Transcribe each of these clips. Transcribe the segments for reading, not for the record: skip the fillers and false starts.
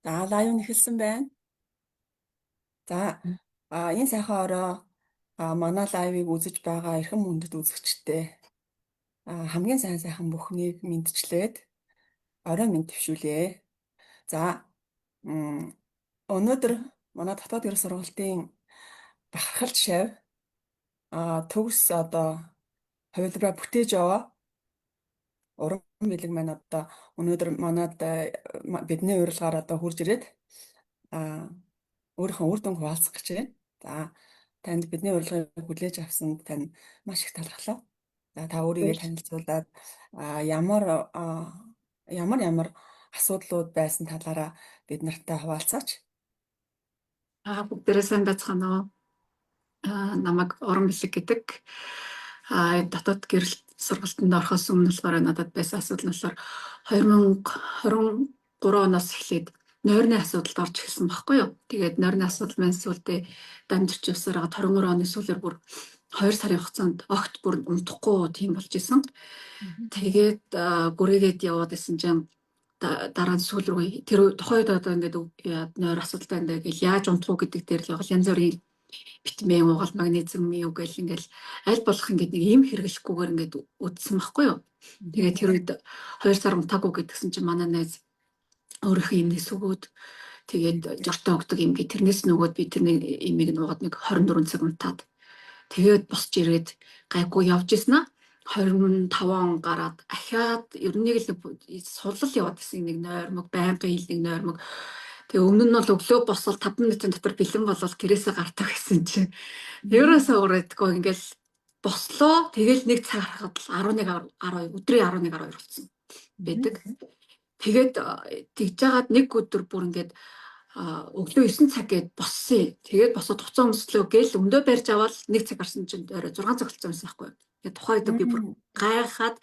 За, лайв нь эхэлсэн байна. За, энэ сайхан ороо манай лайвыг үзэж байгаа эрхэм мөндөд үзэгчтэй хамгийн сайхан бүхнийг мэдчлээд орой минь төвшүүлье. За, өнөөдөр манай дотоод ертөнцийн сургалтын бахархалч шав төгс одоо хувилбараа бүтээж аваа. Уран бэлэг маань одоо өнөөдөр манад бидний урилгаар одоо хурж ирээд өөрийнхөө үр дүн хуваалцах гэж байна. За, танд бидний урилгыг хүлээж авсанд тань маш их талархлаа. За, та өөрийгөө танилцуулаад ямар асуудлууд байсан талаараа бид нартай хуваалцаач. Бүгдээрээ сайн байцгаана уу? Намайг Орон Бэлэг гэдэг. Дотоод гэрэл сургалтанд орохоос өмнө болохоор надад байсан асуудал нь болохоор 2023 оноос эхлээд нойрны асуудалд орж эхэлсэн байхгүй юу? Тэгээд нойрны асуудал маань сүүлдээ дамжирч явсаар 23 оны сүүлээр бүр 2 сарын хугацаанд огт бүр унтахгүй тийм болж исэн. Тэгээд гүрээгээд яваад исэн чинь дараа нь сүүл рүү тэр тухайд одоо ингээд нойр асуудалтай ингээд яаж унтах уу гэдэг дээр л янз бүрийн витамин, угал, магнезиум юу гэл ингээл аль болох ингээд нэг юм хэрэглэхгүйгээр ингээд үдсэн байхгүй юу. Тэгээд тэр үед 2 сар унтаагүй гэдгсэн чинь манай найз өөрийнхөө юмнээс өгөөд тэгээд жортой өгдөг юм гээ тэрнээс нөгөөд би тэрний имийг нуугаад нэг 24 цаг унтаад тэгээд босч ирээд гайгүй явж ийсэн аа. 25 он гараад ахаад ер нь нэг л сулал яваад гэсэн нэг нойрмог байнгын хил нэг нойрмог. Тэгээ өмнө нь бол өглөө босвол 5 минутын дотор бэлэн болол гэрээсээ гардаг гэсэн чинь ерөөсөө урайдгүй ингээл бослоо тэгэл нэг цаг харахад 11:12 өдрийн 11:12 болсон байдаг. Тэгээд тэгж жагаад нэг өдөр бүр ингээд өглөө 9 цаг гээд боссон. Тэгээд босоод хуцаа өмслөө гээл өндөө барьж аваад нэг цаг гарсан чинь орой 6 цаг болсон байсан байхгүй. Тэгээд тухайд би бүр гайхаад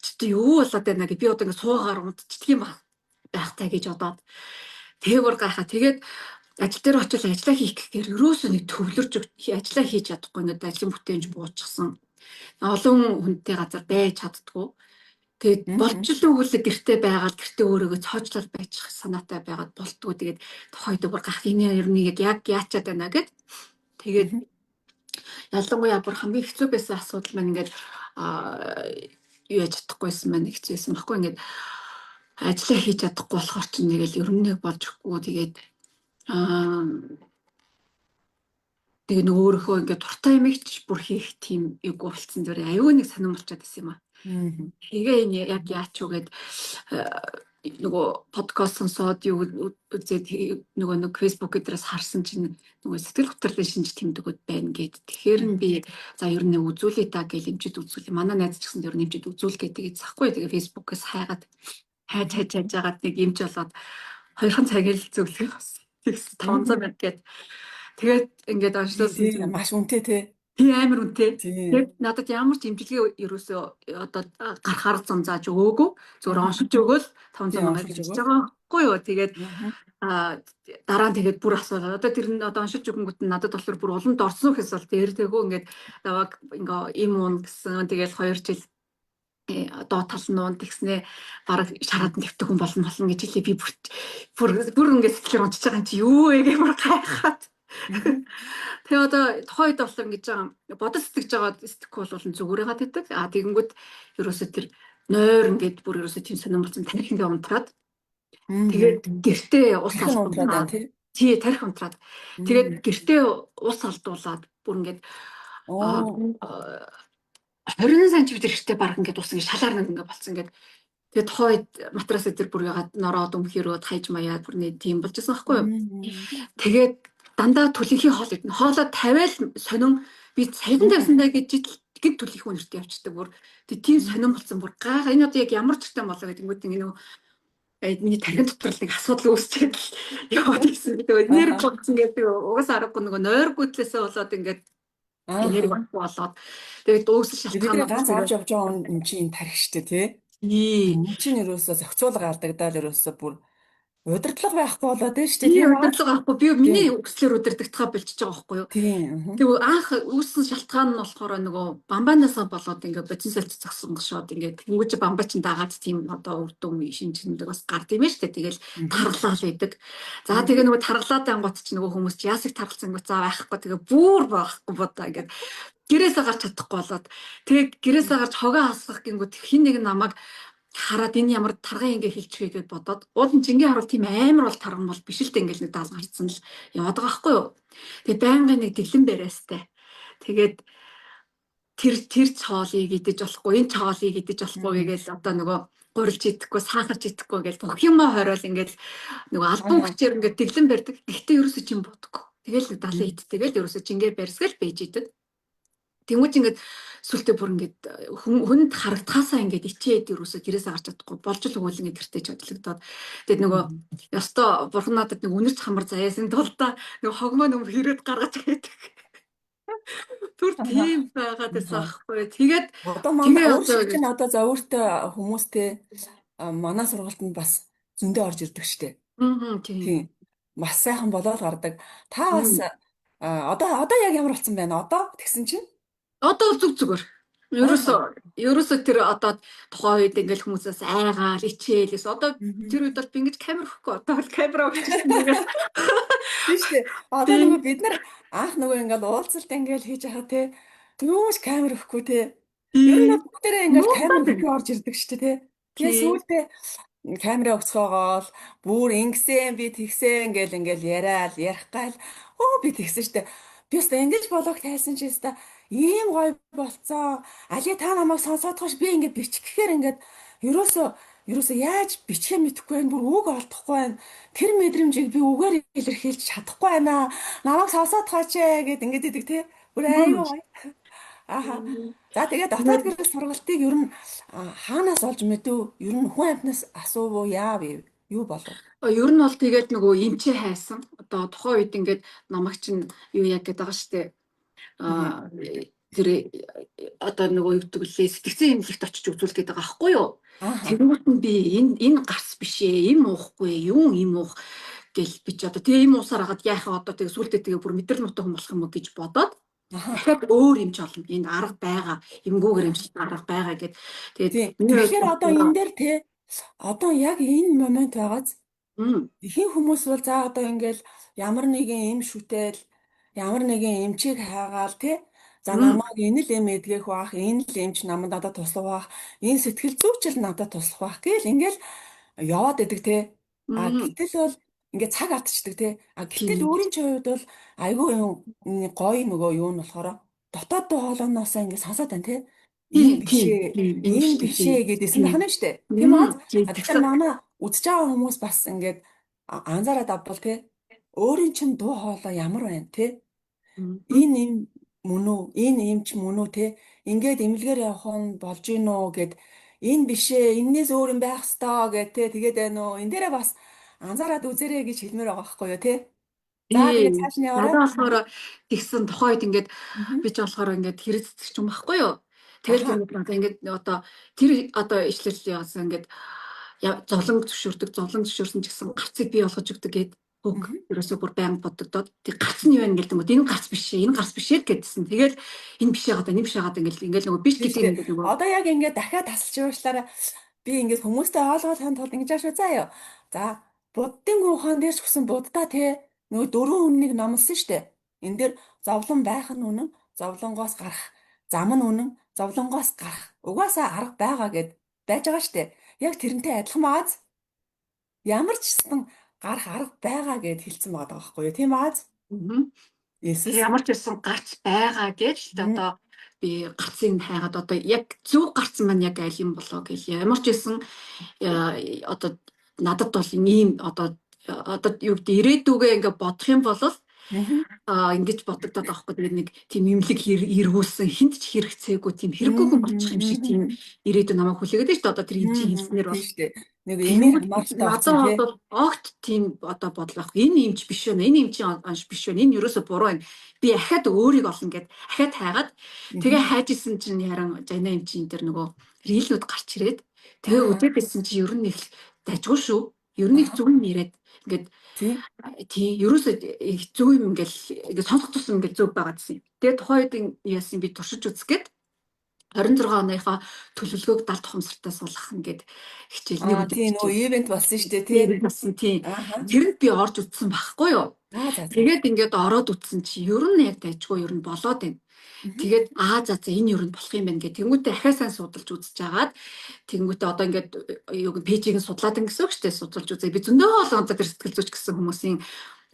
чи юу болоод байна гэж би одоо ингээд суугаар унтчихдаг юм байхтай гэж бодоод тээгүүр гайхаа. Тэгээд ажил дээр очил ажиллаа хийх гэхээр ерөөсөө нэг төвлөрж ажиллаа хийж чадахгүй надад ажлын бүтээнж буучсан. Олон хүнтэй газар байж чаддгүй. Тэгээд болчихлоо өгүүлээ гэртээ байгаад гэртээ өөрийгөө цоожлол байж санаатай байгаад болтгоо. Тэгээд тухайд бүр гах энэ ер нь яг яачаад байна гэд. Тэгээд ялангуяа бүр хамгийн хэцүү байсан асуудал маань ингээд юу яж чадахгүйсэн маань хэцүүсэн баггүй ингээд ажиллаа хийж чадахгүй болохоор ч нэгэл ер нь нэг болж өгөхгүй тэгээд тэгээ нэг өөрийнхөө ингээд дуртай юм ич бүр хийх тийм юг болцсон зүгээр аюу нэг сонирм болчиход байсан юм аа. Тэгээ энэ яг яач уу гэд нөгөө подкаст сонсоод юу үзээд нөгөө нэг фейсбુક эдрээс харсан чинь нөгөө сэтгэл хөдлөлийн шинж тэмдгүүд байна гэд. Тэгэхээр нь би за ер нь үзүүлээ та гэж эмчэд үзүүлээ. Манай найз ч гэсэн ер нь эмчэд үзүүл гэдэг захгүй. Тэгээ фейсбુકээс хайгаад хайж жагаад нэг эмч болоод 2хан цаг л зөвлөх болсон. Тэгс 500 мянга гэд. Тэгээд ингээд онцлуулсан маш үнэтэй те. Тийм амар үнэтэй. Тэгээд надад ямар ч имчилгээ ерөөсөө одоо гарахаар зам зааж өгөөгүй. Зөвхөн оншиж өгөөл 500 мянга гэж байгаа байхгүй юу. Тэгээд дараа нь тэгээд бүр асуулаа. Одоо тэр нь одоо оншиж өгөнгөт нь надад болохоор бүр уланд орсон гэхээс бол дээр тэгөө ингээд даваа ингээ им уун гэсэн. Тэгээд 2 жил доо тал нуунд тэгснээ бараг шараад нэвтэх хүн болно гэж хэлээ. Би бүр ингээд сэтгэлээр унтж байгаа юм чи юу вэ гэж бүр гайхаад. Тэгээ одоо тухайд болохоор ингэж байгаа бодож сэтгэж байгаа сэтгэхгүй бол зүгээр хаад идэг. Тэгэнгүүт ерөөсөө тэр нойр ингээд бүр ерөөсөө тийм сонирм болсон тарих ингээ унтраад. Тэгээд гэртээ ус алдуулаад тий тарих унтраад. Тэгээд гэртээ ус алдуулаад бүр ингээд 20 см гэртээ бараг ингээд ус ингээ шалаар нэг ингээ болцсон ингээд. Тэгээд тухайд матрас дээр бүр ягаад нороод өмхөрөөд хайж маяад бүр нэг тийм болж байсан байхгүй юу. Тэгээд дандаа түлхий хоол идэх. Хоолоо тавиал сонин би саяхан тавьсандаа гэж гэд түлхий үнэртэй явчихдаг бүр. Тийм сонин болсон бүр гайхаа энэ одоо яг ямар ч юм болоо гэдэг ингээд нэг миний тархин дотор нэг асуудал үүсчихэд яваад ирсэн. Тэгээд энерги болцсон гэдэг угаасаа аргагүй нөгөө нойр гүтлээсээ болоод ингээд энерги болоод тэгээд дөөсөл шалтгаан ганц авч явж байгаа юм чи энэ тарих штэ тий. Чинь ерөөсөө зохицуулга алдагдаад ерөөсөө бүр Удирдлага байхгүй болоод байна шүү дээ. Би Тийм аа. удирдлага авахгүй. Би Тийм. миний өсөлтөөр удирдахтаа болчихж байгаа байхгүй юу? Тийм. Тэгээ анх үүссэн шалтгаан нь болохоор нөгөө бамбанаасаа болоод ингээ бодис солилцох зогсонгошоод ингээ тэнгуүч бамбаа чин дагаад тийм одоо үр дүн шинжлэлдэг бас гард юм шүү дээ. Тэгэл Мгм. тархлал байдаг. За тэгээ Мгм. нөгөө тархлаад ангууд чи нөгөө хүмүүс чи яасыг тархалсан гоо заа байхгүй тэгээ бүр байхгүй бодоо ингээ гэрээсээ гарч чадахгүй болоод тэгээ гэрээсээ гарч хогоо хасгах гингүүд хин нэг намайг хараад энэ ямар тарган ингээ хэлчихвэ гэдээ бодоод уул нь жингийн харуул тийм амар бол тарган бол биш л дээ ингээл нэг даал гарцсан л яваад байгаа байхгүй юу. Тэгээ байнгын нэг дэглэн бариастай. Тэгээд тэр цоолыг идэж болохгүй, энэ цоолыг идэж болохгүй Мгм. гээл одоо нөгөө гурилж идэхгүй, сахарч идэхгүй гээл бүх юмаа хориол ингээл нөгөө албан Аха. хүчээр ингээд дэглэн барьдаг. Гэхдээ ерөөсөө чинь бодохгүй. Тэгэл нэг далайн Мгм. идтэйгээл ерөөсөө чингээр барьсгал бийж идэв. Тэнгүүч ингээд сүултээ бүр ингээд хүнд харагдахаасаа ингээд ичээд ерөөсөө гэрээсээ гарч чадахгүй болж л өгөөл ингээд гэртээ ч бодлогдоод тэгээд нөгөө Мгм. ёстой бурхан надад нэг үнэрч хамар заяасан тул та нөгөө хогмоо нөмөр хэрэг гаргаж байдаг. Түр Аха. тийм байгаад байсан Аха. аахгүй. Тэгээд Одоо манай тэгээ өөр одоо шиг гэж. чинь одоо зовёртой хүмүүстэй манай сургуультанд бас зөндөө орж ирдэг штеп. Тийм. Тийм. Бас сайхан болоод гардаг. Та бас Мм. одоо яг ямар болсон байна? Одоо тэгсэн чинь. Одоо бол зүг зүгээр. Ааха. Ерөөсөө тэр одоо тухайн үед ингээл хүмүүсээс айгаал ичээлээс одоо Мгм. тэр үед бол би ингэж камер өгөхгүй одоо бол камера өгчихсэн тэгээд Тийм шүү дээ. Одоо тийм нөгөө бид нар анх нөгөө ингээл уулзалт ингээл хийж байгаа те. Юуш камер өгөхгүй те. Ер нь бол тийм бүгдээрээ ингээл камер муухай өгөхгүй орж ирдэг шүү дээ те. Тэгээ тийм сүүлдээ камера өгцгөөгоол бүр ингэсэн би тэгсэн ингээл яриад ярих гал би тэгсэн штэ би өстө ингэж болоог тайлсан чи өстө ийм гоё болцоо али та намайг сонсоод хойш би ингээд бичих гэхээр ингээд ерөөсө ерөөсө яаж бичихээ мэдэхгүй байх бүр үг олдохгүй байна тэр мэдрэмжийг би үгээр илэрхийлж чадахгүй байна намайг сонсоод хойч гэд ингээд идэг те бүр аюу гоё ааха. За тэгээд дотоод гэрэл сургалтыг ер нь хаанаас олж мэдв? Ер нь хүн амтнаас асуув уу? Яав вэ? Юу болов? Ер нь бол тэгээд нөгөө эмчээ хайсан. Одоо тухайн үед ингээд намайг чинь юу яг гэдэг байгаа штэ. Мгм. Аа тэр одоо нөгөө юу гэдэг лээ сэтгцэн эмнэлэгт очиж үзүүлэх гэдэг байгаа байхгүй юу? Ааха. Тэнгүүт нь би энэ гарц биш ээ, им уухгүй, юм им уух гэл би ч одоо тэгээ им уусаар хагаад яахаа одоо тэгээ сүултээ тэгээ бүр мэдрэл муутай хүн болох юм уу гэж бодоод Аха. дахиад өөр юмч олно. Энд арга байгаа, эмгүүгээр Аха. эмчилсэн арга байгаа гэд. Тэгээд Тийм. миний хувьд Тэгэхээр одоо болохоор энэ дээр те одоо яг энэ момент байгааз ихэнх хүмүүс бол за одоо ингээл ямар нэгэн эм шүтэл ямар нэгэн эмчийг хайгаал те за мм намайг энэ л эм эдгэх бах энэ л эмч намайг надад туслах бах энэ сэтгэл зүйчил надад туслах бах гэл ингээл яваад идэг те мм гэтэл бол ингээд цаг алдчихдаг те гэтэл тийм өөрийн чинь хувьд бол айгүй юм гоё нөгөө юу нь болохоор дотоод дуу хоолойноосоо ингээд сонсоод байна те ийм биш тийм ээ тийм юм ийм шүү дээ. биш Тийм ээ гэдээсэн тийм байна шүү дээ тийм үү тийм тэгэхээр тэгсэн. манай үзэж байгаа хүмүүс бас ингээд анзаараад авбал те өөрийн чинь дуу хоолой ямар байна те Мгм. энэ юм мөн үү энэ юм ч мөн үү те ингээд эмнэлгээр явах нь болж гин үү гэд энэ биш ээ энээс өөр юм байх ёстой гэд те тэгээд байна уу энэ дээрээ бас анзаараад үзээрэй гэж хэлмээр байгаа байхгүй юу те за тэгээд Тийм. цааш нь яваарай. Надад болохоор тэгсэн тухайд ингээд Мгм. би ч болохоор ингээд хэрэгцдэг юм баггүй юу. Тэгэл Аха. ингээд надаа ингээд одоо тэр одоо ишлэл яасан ингээд зовлон зөвшөөрсөн ч гэсэн гарцыг бий болгож өгдөг гэд үг Мгм. ерөөсөө бүр байнга бодогдоод тэг гарц нь юу вэ гэдэг юм. Энэ гарц биш ээ, энэ гарц биш ээ гэдсэн. Тэгэл энэ биш яагаад энэ биш яагаад ингээд нөгөө биш Тийм шүү гэдгийг дээ. ингээд нөгөө. Одоо яг ингээд дахиад тасалж уушлаараа би ингээд хүмүүстэй ойлгуулахын тулд ингэж аашаа заа юу. За буддын гүнхан дээр ч гэсэн буддаа те нөгөө дөрвөн үннийг номлосон шүү дээ. Энэ дээр зовлон байх нь үнэн, зовлонгоос гарах, зам нь үнэн, зовлонгоос гарах. Угаасаа арга байгаа гэд байж байгаа шүү дээ. Яг тэрнтэй адилхан мааз ямар ч гэсэн гарах арга байгаа гэд хэлсэн байгаа байхгүй юу? Тийм мааз? Мгм. Тэг Есүс. ямар ч байсан гарч байгаа гэж Мгм. одоо би гарцыг хайгаад одоо яг зөв гарцсан маань яг аль юм болоо гэж ямар ч байсан одоо надад бол ийм одоо юу гэдэг ирээдүгээ ингээ бодох юм бол Мгм. ингэж бодогдоод байгаа байхгүй тэгээд нэг тийм имлэг эргүүлсэн хинт ч хэрэгцээгүй тийм хэрэггүй хүн болчих юм шиг тийм Мгм. ирээдүйн намайг хүлээгээд байна шүү дээ одоо тэр эмчийн хэлснээр Тийм бол. шүү дээ. Нэг эмийн Тэнгүүд хамааралтай болсон тий. надад бол огт тийм одоо бодол байхгүй. Энэ юмч биш байна. Энэ юмчийн онш биш байна. Энэ юусоо буруу байна. Би ахаад өөрийг олно гэд ахаад хайгаад тэгээ Мгм. хайжсэн чинь яран жана эмчийн тэр нөгөө рилүүд гарч ирээд тэгээ Аа. үдээд байсан чинь ер нь их дажгүй шүү. Ер нь их Аха. зөв юм яриад Ингээд тий. тий ерөөсөө зөв юм ингээд сонсох тусам ингээд зөв байгаа гэсэн. Тэгээ тухайн үед яасан би туршиж үзгээд 26 оныхоо төлөвлөгөөг далд ухамсартай суулгах ингээд хичээл нэг өдөр тий нөгөө хичээл. ивент болсон шүү дээ тий. Тийм болсон тийм. Ааха. Тэрэнд би орж үзсэн байхгүй юу? За за. Тэгээд ингээд ороод үзсэн чи ер нь яг дайггүй ер нь болоод байна. Тэгээд за энэ ер нь болох юм байна гэх. Тэнгүүтээ ахаа сайн судалж үзэж агаад тэнгүүтээ одоо ингээд юу пэйжийг нь судлаад гэсэн үг шүү дээ. Судалж үзээ. Би зөндөө олон тэр сэтгэл зүйч гэсэн хүмүүсийн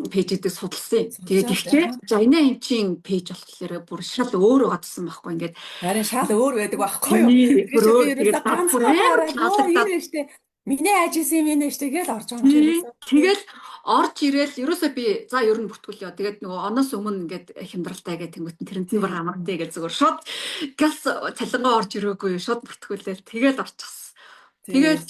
пэйжүүдийг судалсан. Тэгээд ихтэй Жайна эмчийн пэйж болохоор бүр шал өөр гадсан байхгүй ингээд харин шал өөр байдаг байхгүй юу? бүр өөр Тэгээд тэгээд ганцхан хараад юу юм штэ. Миний ажисэн юм энэ штэ гэж орж байгаа юм чи ерөөсөө. тэгэл орж ирээл ерөөсөө би за ер нь бүртгүүлээ. Тэгээд нөгөө оноос өмнө ингээд хямдралтай гэх тэнгуут нь тэрнээ бүр хамаатай гэж зүгээр шууд галс цалингоо орж ирээгүй шууд бүртгүүлээл тэгэл орчихсон. Тэгээд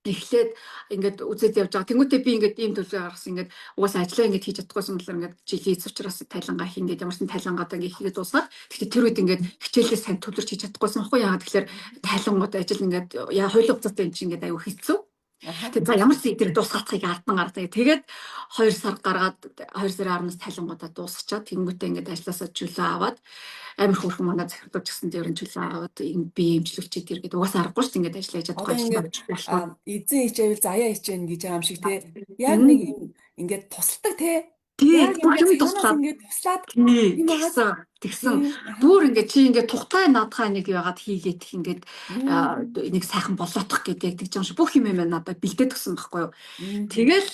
эхлээд ингээд үзээд явж байгаа. Тэнгүүтээ би ингээд ийм төлөв гаргасан. Ингээд угаасаа ажиллаа ингээд хийж чадахгүйсэн болохоор ингээд жилийн эц учраас тайлангаа хий ингээд ямарсан тайлангаадаа ингээд хийгээд дуусгаад. Гэхдээ тэр үед ингээд хичээлээ сайн төлөвлөж хийж чадахгүйсэн баггүй яагаад тэгэхээр тайлангууд ажил ингээд хууль зүйтэй юм чи ингээд аюу хэцүү. Тэгээд за ямар ч зүйл дуусгацгийг ардсан гардаг. Тэгээд 2 сар гаргаад 2 сарын 10-наас тайлангуудаа дуусчаад тэнгүүтээ ингээд ажилласаа чөлөө аваад амар хөөрхөн манай захирдууч гэсэн дээр нь чөлөө аваад би эмчлүүлчихэд иргээд угаасаа аргагүй шүү дээ ингээд ажиллаж чадахгүй ингээд эзэн хичээвэл заяа хичээнэ гэж байгаа юм шиг те. Яг нэг юм ингээд тусалдаг те. Яг юм туслаад ингээд туслаад тэгсэн. Бүр ингээд чи ингээд тухтай наадхаа нэг яагаад хийгээд их ингээд нэг сайхан болоодох гэдэг тэгж байгаа шүү. Бүх юм надад бэлдээд өгсөн байхгүй юу. Тэгэл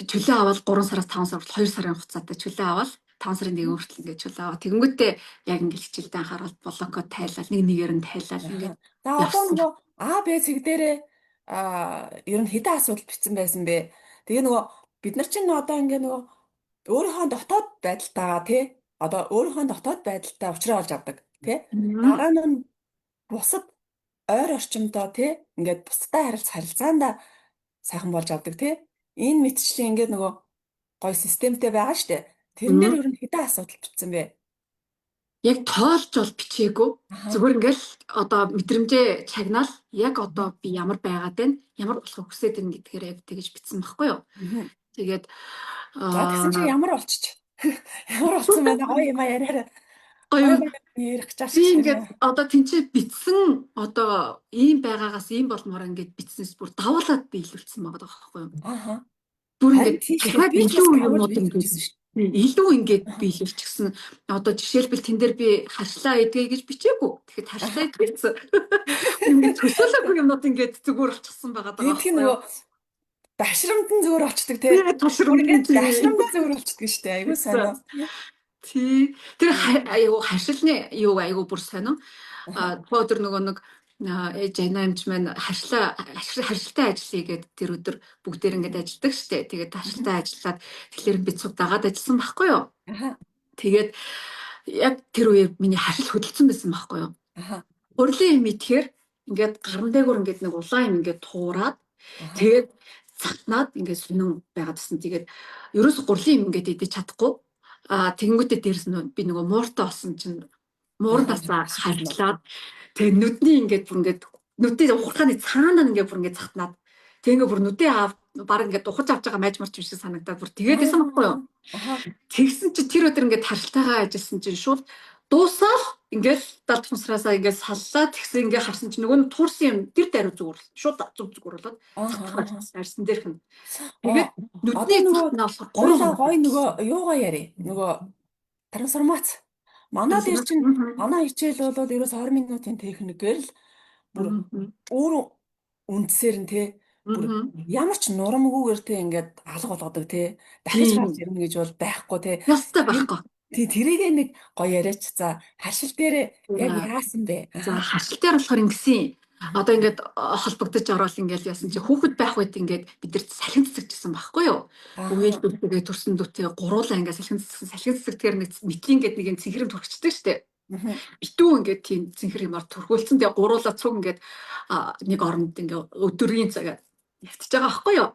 чөлөө аваад 3 сараас 5 сар 2 сарын хугацаатай чөлөө аваад 5 сарын 1 хүртэл ингээд чөлөө аваад тэгэнгүүтээ яг ингээд хичээлдээ анхаарал блокоо тайлал нэг нэгээр нь тайлал ингээд. За одоо нөгөө А Б цэг дээрээ ер нь хэдэн асуудал бичсэн байсан бэ? Тэгээ нөгөө бид нар чинь одоо ингээ нөгөө өөрийнхөө дотоод байдалтайгаа тий одоо өөрийнхөө дотоод байдалтай уулзраа олж авдаг тий дараа нь бусад ойр орчимдоо тий ингээд бусдад харилцаанда сайхан болж авдаг тий энэ мэтчлийн ингээд нөгөө гой системтэй байгаа штэ тэрэн дээр ер нь хэдэн асуудал бичсэн бэ? Яг тоолж бол бичээгүй. Зүгээр ингээл одоо мэдрэмжээ чагнаал яг одоо би ямар байгаад байна, ямар болох хүсэж байна гэдгээр яг тэгэж бичсэн байхгүй юу. Тэгээд тэгсэн чинь ямар болчих. Ямар болсон байна гоё юм яриараа. Гоё ярих гэж байна. Ингээд одоо тэнцээ бичсэн одоо ийм байгаагаас ийм болмоор ингээд бичснээс бүр давуулаад биелүүлсэн байгаа байхгүй юу. Бүр ингээд илүү юмнууд ингээд илүү ингээд биелүүлчихсэн. Одоо жишээлбэл тэн дээр би харшлаа эдгээ гэж бичээгүй. Тэгэхэд харшлаа эдгээсэн. Ингээд төсөөлөөгүй юмнууд ингээд зүгээр болчихсон байгаа даа. Тэгээд нөгөө дашрамд нь зүгээр болчдөг тий. Дашрамд зүгээр болчдөг шүү дээ. Айгуу сайн. Тий. Тэр айгуу харшилны юу айгуу бүр сонио. Өдөр нөгөө нэг Жайна эмч маань харшилтай ажил хийгээд тэр өдөр бүгдээр ингээд ажилладаг штэ. Тэгээд харшилтай ажиллаад тэгэхээр би цуг дагаад ажилласан байхгүй юу? Тэгээд яг тэр үеэр миний харшил хөдөлсөн байсан байхгүй юу? Урлагийн юм идэхээр ингээд гаран дээгүүр ингээд нэг улаан юм ингээд туураад тэгээд цатнаад ингээд сүнэн байгаадсэн. Тэгээд ерөөс гурлын юм ингээд идэж чадахгүй. Тэгэнгүүтээ дээрс би нөгөө мууртай болсон чинь муурнасаа харьлаад тэг нүдний ингээд бүр ингээд нүдний ухааны цаанаа ингээд бүр ингээд цатнаад тэг ингээд бүр нүдээ баг ингээд ухаж авч байгаа майж марч юм шиг санагдаад бүр тэгээд байсан байхгүй юу. Тэгсэн чи тэр өдөр ингээд харалтайгаа ажилласан чинь шууд дуусаал ингээд далд хусраасаа ингээд саллаа тэгсэн ингээд харсан чинь нөгөө туурсан юм тэр даруй зүгээр шууд зүгээр болоод арьсан дээрх нь тэгээд нүдний нөгөө гой нөгөө юугаа яри нөгөө трансформац манай дээр чинь манай хичээл бол ерөөс 20 минутын техникээр л бүр өөр үндсээр нь те бүр ямар ч нурамгүйгээр те ингээд алга болгодог те дахиж гарч ирнэ гэж бол байхгүй те ястай байхгүй. Тий тэрийг нэг гоё яриач. За харшил дээр яг яасан бэ? За харшил дээр болохоор ингэсэн. Одоо ингээд холбогдож ороод ингээд яасан чи хүүхэд байх үед ингээд бид нар салхин цэцэгжсэн байхгүй юу? Үгээл дүртэйгээ төрсөн дүртэй гуруулаа ингээд салхин цэцэгтэр нэг метлийн ингээд нэг цэнхэрэм төрчихдөг штэ. Битүү ингээд тийм цэнхэр юмар төрхүүлсэн. Тэгээ гуруулаа цуг ингээд нэг оронд ингээд өдрийн цагаар явтаж байгаа байхгүй юу?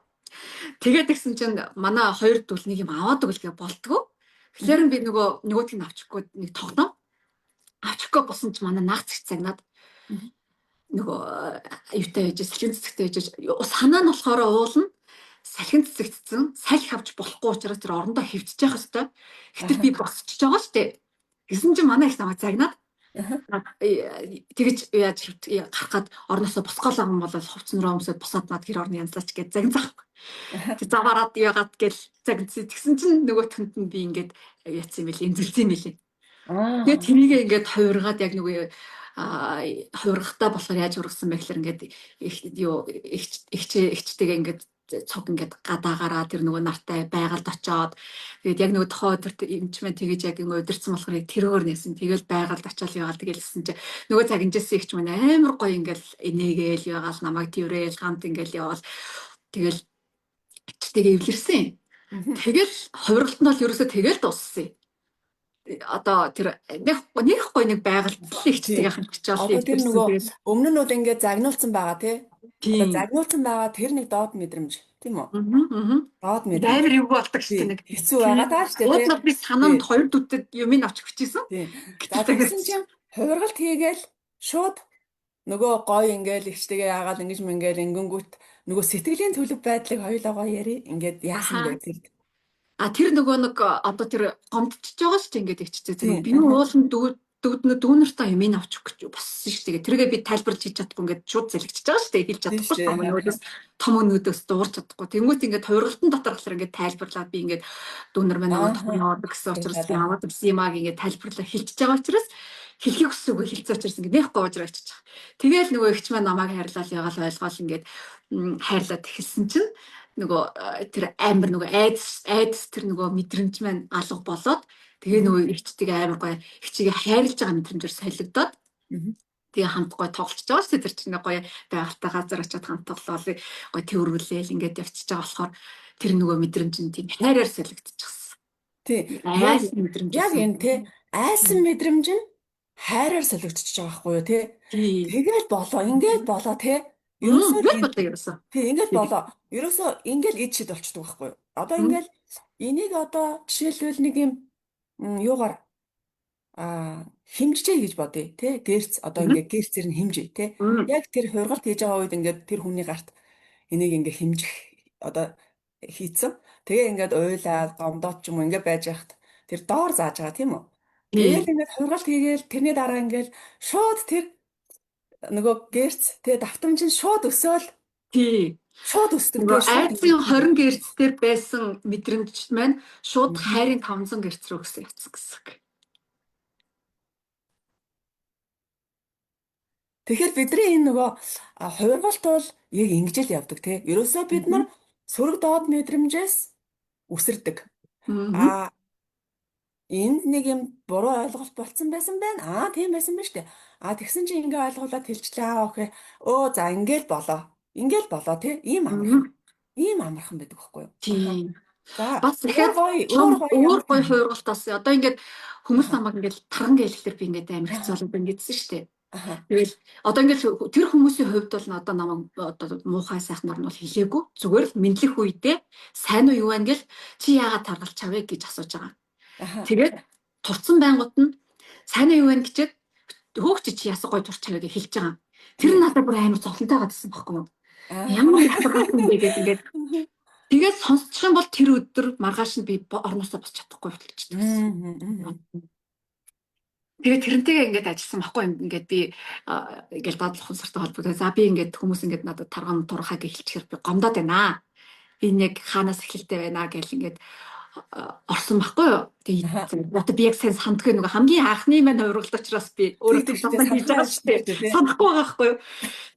Тэгээд тэгсэн чинь манай хоёр дүүл нэг юм аваад өгөл гэж болдгоо. Тэгэхээр би нөгөөдг нь авчихгүй нэг тогтоо. Авчихгүй болсон ч манай наад цэцэгнаад нөгөө юутай байж салхин цэцэгтэй байж санаа нь болохоор уулна. салхин цэцэгдсэн, салхи авч болохгүй учраас тэр орондоо хөвтөж явах хэвээр. Гэтэл Аха. би босчихж байгаа шүү дээ. Гэсэн чинь манай их намайг загнаад Аха. тэгэж яаж гарах гад орноосоо босгоол байгаа юм бол хувцсан руу өмсөд босоод над тэр орны янзлаач гэж загнах. Аха. Тэг заваараад ягаад гэл загнасан. Тэгсэн чинь нөгөөтгөнд нь би ингээд яатсан юм бэлээ, эмзэлсэн юм бэлээ. Тэгээд Аа. тэрийг ингээд хувиргаад яг нөгөө хувиргахтаа болохоор яаж ургасан бэ гэхээр ингээд ихчтэйгээ ингээд цог ингээд гадаагаараа тэр нөгөө нартай байгальд очоод тэгээд яг нөгөө тохоо өдөрт эмчмэн тэгэж яг ингээд удирцсан болохоор яг тэрөөр нэсэн тэгэл байгальд очоод яваал тэгэлсэн чи нөгөө цагинжсэн ихч мань амар гоё ингээд энийгээл яваал намайг тэрэл хамт ингээд яваал тэгэл ихчтэйгээ эвлэрсэн. Мгм. Тэгэл хувиргалт нь бол ерөөсөө тэгэл дууссан. Одоо тэр нэг гоё нэг байгальд л Тий. ихчтэйгээ хамт очоод Одоо тэр эвлэрсэн. нөгөө Тэгээд өмнө нь бол ингээд загнуулсан байгаа тий. Одоо тийм. загнуулсан байгаа тэр нэг доод мэдрэмж тийм үү? Аа. Доод мэдрэмж. Амар юу болдог шүү Тий. дээ нэг. Хэцүү байгаа Тийм. даа шүү дээ тий. Уудлаа би Тий. санаанд хоёр дүтэд юмыг авч өгчээсэн. Тий. За Гэтэл тэгээд тэгсэн чинь хувиргалт хийгээл шууд нөгөө гой ингээл ихчтэйгээ яагаад ингэж мингээл ингэнгүүт нөгөө сэтгэлийн төлөв байдлыг хоёулаа яри ингээд яасан бэ ахаа. тэр. Тэр нөгөө нэг одоо тэр гомдчихж байгаа шүү дээ ингээд ичцээ Тий. тэр би уулын дүүнэртээ юмыг авч өгч боссон шүү дээ. Тэргээ би тайлбарлаж хийж чадахгүй ингээд шууд зэлгчихэж байгаа шүү дээ. Хэлж Тийм чадахгүй шүү том дээ. өнөөдөөс том өнөөдөөс дуурч чадахгүй. Тэнгүүт ингээд хувиргалтын дотор болохоор ингээд тайлбарлаад би ингээд дүүнэр маань нөгөө том Ааха. яваад гэсэн Тийм учраас би талаа. аваад ирсэн юм аа ингээд тайлбарлаа хэлчихэж байгаа учраас хэлхийг хүсээгүй хэлцээ учраас ингээд нэх гоож раачих. Тэгээл нөгөө ихч маань намайг хайрлал ягаал ойлгоол ингээд хайрлаад эхэлсэн чинь нөгөө тэр амар нөгөө айдас тэр нөгөө мэдрэмж маань алга болоод тэгээ Мгм. нөгөө ихчтэйгээ амар гоё ихчигээ хайрлаж байгаа мэдрэмжээр солигдоод Мгм. тэгээ хамт гоё тоглож байгаа шүү дээ тэр чинь гоё байгальтай газар очиод хамт тоглоол гоё тэрвэрлээл ингээд явчихж байгаа болохоор тэр нөгөө мэдрэмж нь тийм хайраар солигдчихсан. Тий. Айс мэдрэмж Яг байсан. энэ те айсан мэдрэмж нь хайраар солигдчихж байгаа байхгүй юу те. Тий. Тэгэл болоо, ингээд болоо те. Ерөөсөө Яг бодлоо ерөөсөө. тий ингээд болоо. Ерөөсөө ингээд ид шид болчдөг байхгүй юу. Одоо ингээд энийг одоо жишээлбэл нэг юм юугаар хэмжижээ гэж бодъё тий. Гэрц одоо ингээд гэрцэр нь хэмжээ тий. Яг тэр хургалт хийж байгаа үед ингээд тэр хүний гарт энийг ингээд хэмжих одоо хийцэн. Тэгээ ингээд уйлаад гомдоод ч юм уу ингээд байж яхад тэр доор зааж байгаа тийм үү. Тэгээл Тий. ингээд хургалт хийгээл тэрний дараа ингээд шууд тэр нөгөө гэрц тэгээ давтамж нь шууд өсөөл Тий. шууд өсдөг Нөгөө тэгээ шууд айдсын ингээд 20 гэрц дээр байсан мэдрэмж маань шууд мгм. хайрын 500 гэрц рүү өссөн гэсэн. Тэгэхээр бидний энэ нөгөө хувиргалт бол яг ингэж л явдаг тий. Ерөөсөө бид нар сөрөг доод мэдрэмжээс үсэрдэг. Аа. А энд нэг юм буруу ойлголт болцсон байсан байна. Тийм байсан байна шүү дээ. Тэгсэн чинь ингээ ойлгуулад хэлчихлээ. Окей. За ингээл болоо. Ингээл болоо тий. Ийм амархан. Ийм амархан байдаг байхгүй юу? Тийм. За Бас өөр дахиад гоё, том өөр гоё өөр ямар гоё тийм. хувиргалт болсон. Одоо ингээд хүмүүс Аха. намайг ингээд таран гэлэхлээр би ингээд амар хэцүү болоод ингэдсэн шүү дээ. Аха. Тэгэл одоо ингээд тэр хүмүүсийн хувьд бол одоо намайг одоо муухай сайхнаар нь бол хэлээгүй. Зүгээр л мэдлэх үедээ сайн уу юу байна гэл чи яагаад таргалж чавэ гэж асууж байгаа. Аха. Тэгээд турцсан байнгут нь сайн уу юу байна гэчихэд хөөгч чи ясаг гой турч чавэ гэж хэлж байгаа. Тэр нь надад бүр амар зовлонтой гадсан байхгүй юу? Ямар их гатын бэ гэдэг ингээд тэгээд сонсчих юм бол тэр өдөр маргааш нь би орноосоо босч чадахгүй болчихсон. Тэгээд тэрнтэйгээ ингээд ажилласан байхгүй юм. Ингээд би ингээд дадлах хувцастай холбоотой. За би ингээд хүмүүс ингээд надад тарган турхаа гэж хэлчихээр би гомдоод байна. Би нэг хаанаас эхэлтэй байна гэл ингээд орсон байхгүй юу. Тэгээд одоо би яг сайн сандгүй нөгөө хамгийн анхны маань хувиргалт учраас би өөрөө талбай хийж байгаа шүү дээ. Санахгүй байгаа байхгүй юу.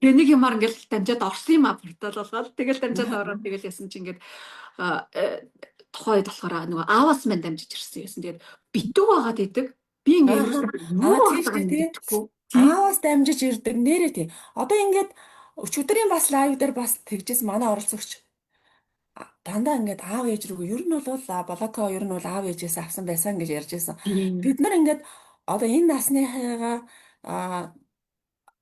Тэгээ нэг юмар ингээд дамжаад орсон юм а портал болгоод тэгэл дамжаад ороод тэгэл ясан чи ингээд тухайд болохоор нөгөө аавас маань дамжиж ирсэн юм. Тэгээд битүү байгаад идэг. Би ингээд юу болдог юм гэдэггүй. Аавас дамжиж ирдэг нэрээ тий. Одоо ингээд өчигдрийн бас лайв дээр бас тэгжсэн манай оролцогч дандаа ингээд аав ээж рүү ер нь бол блоко ер нь бол аав ээжээс авсан байсан гэж ярьж байсан. Бид нар ингээд одоо энэ насныхаа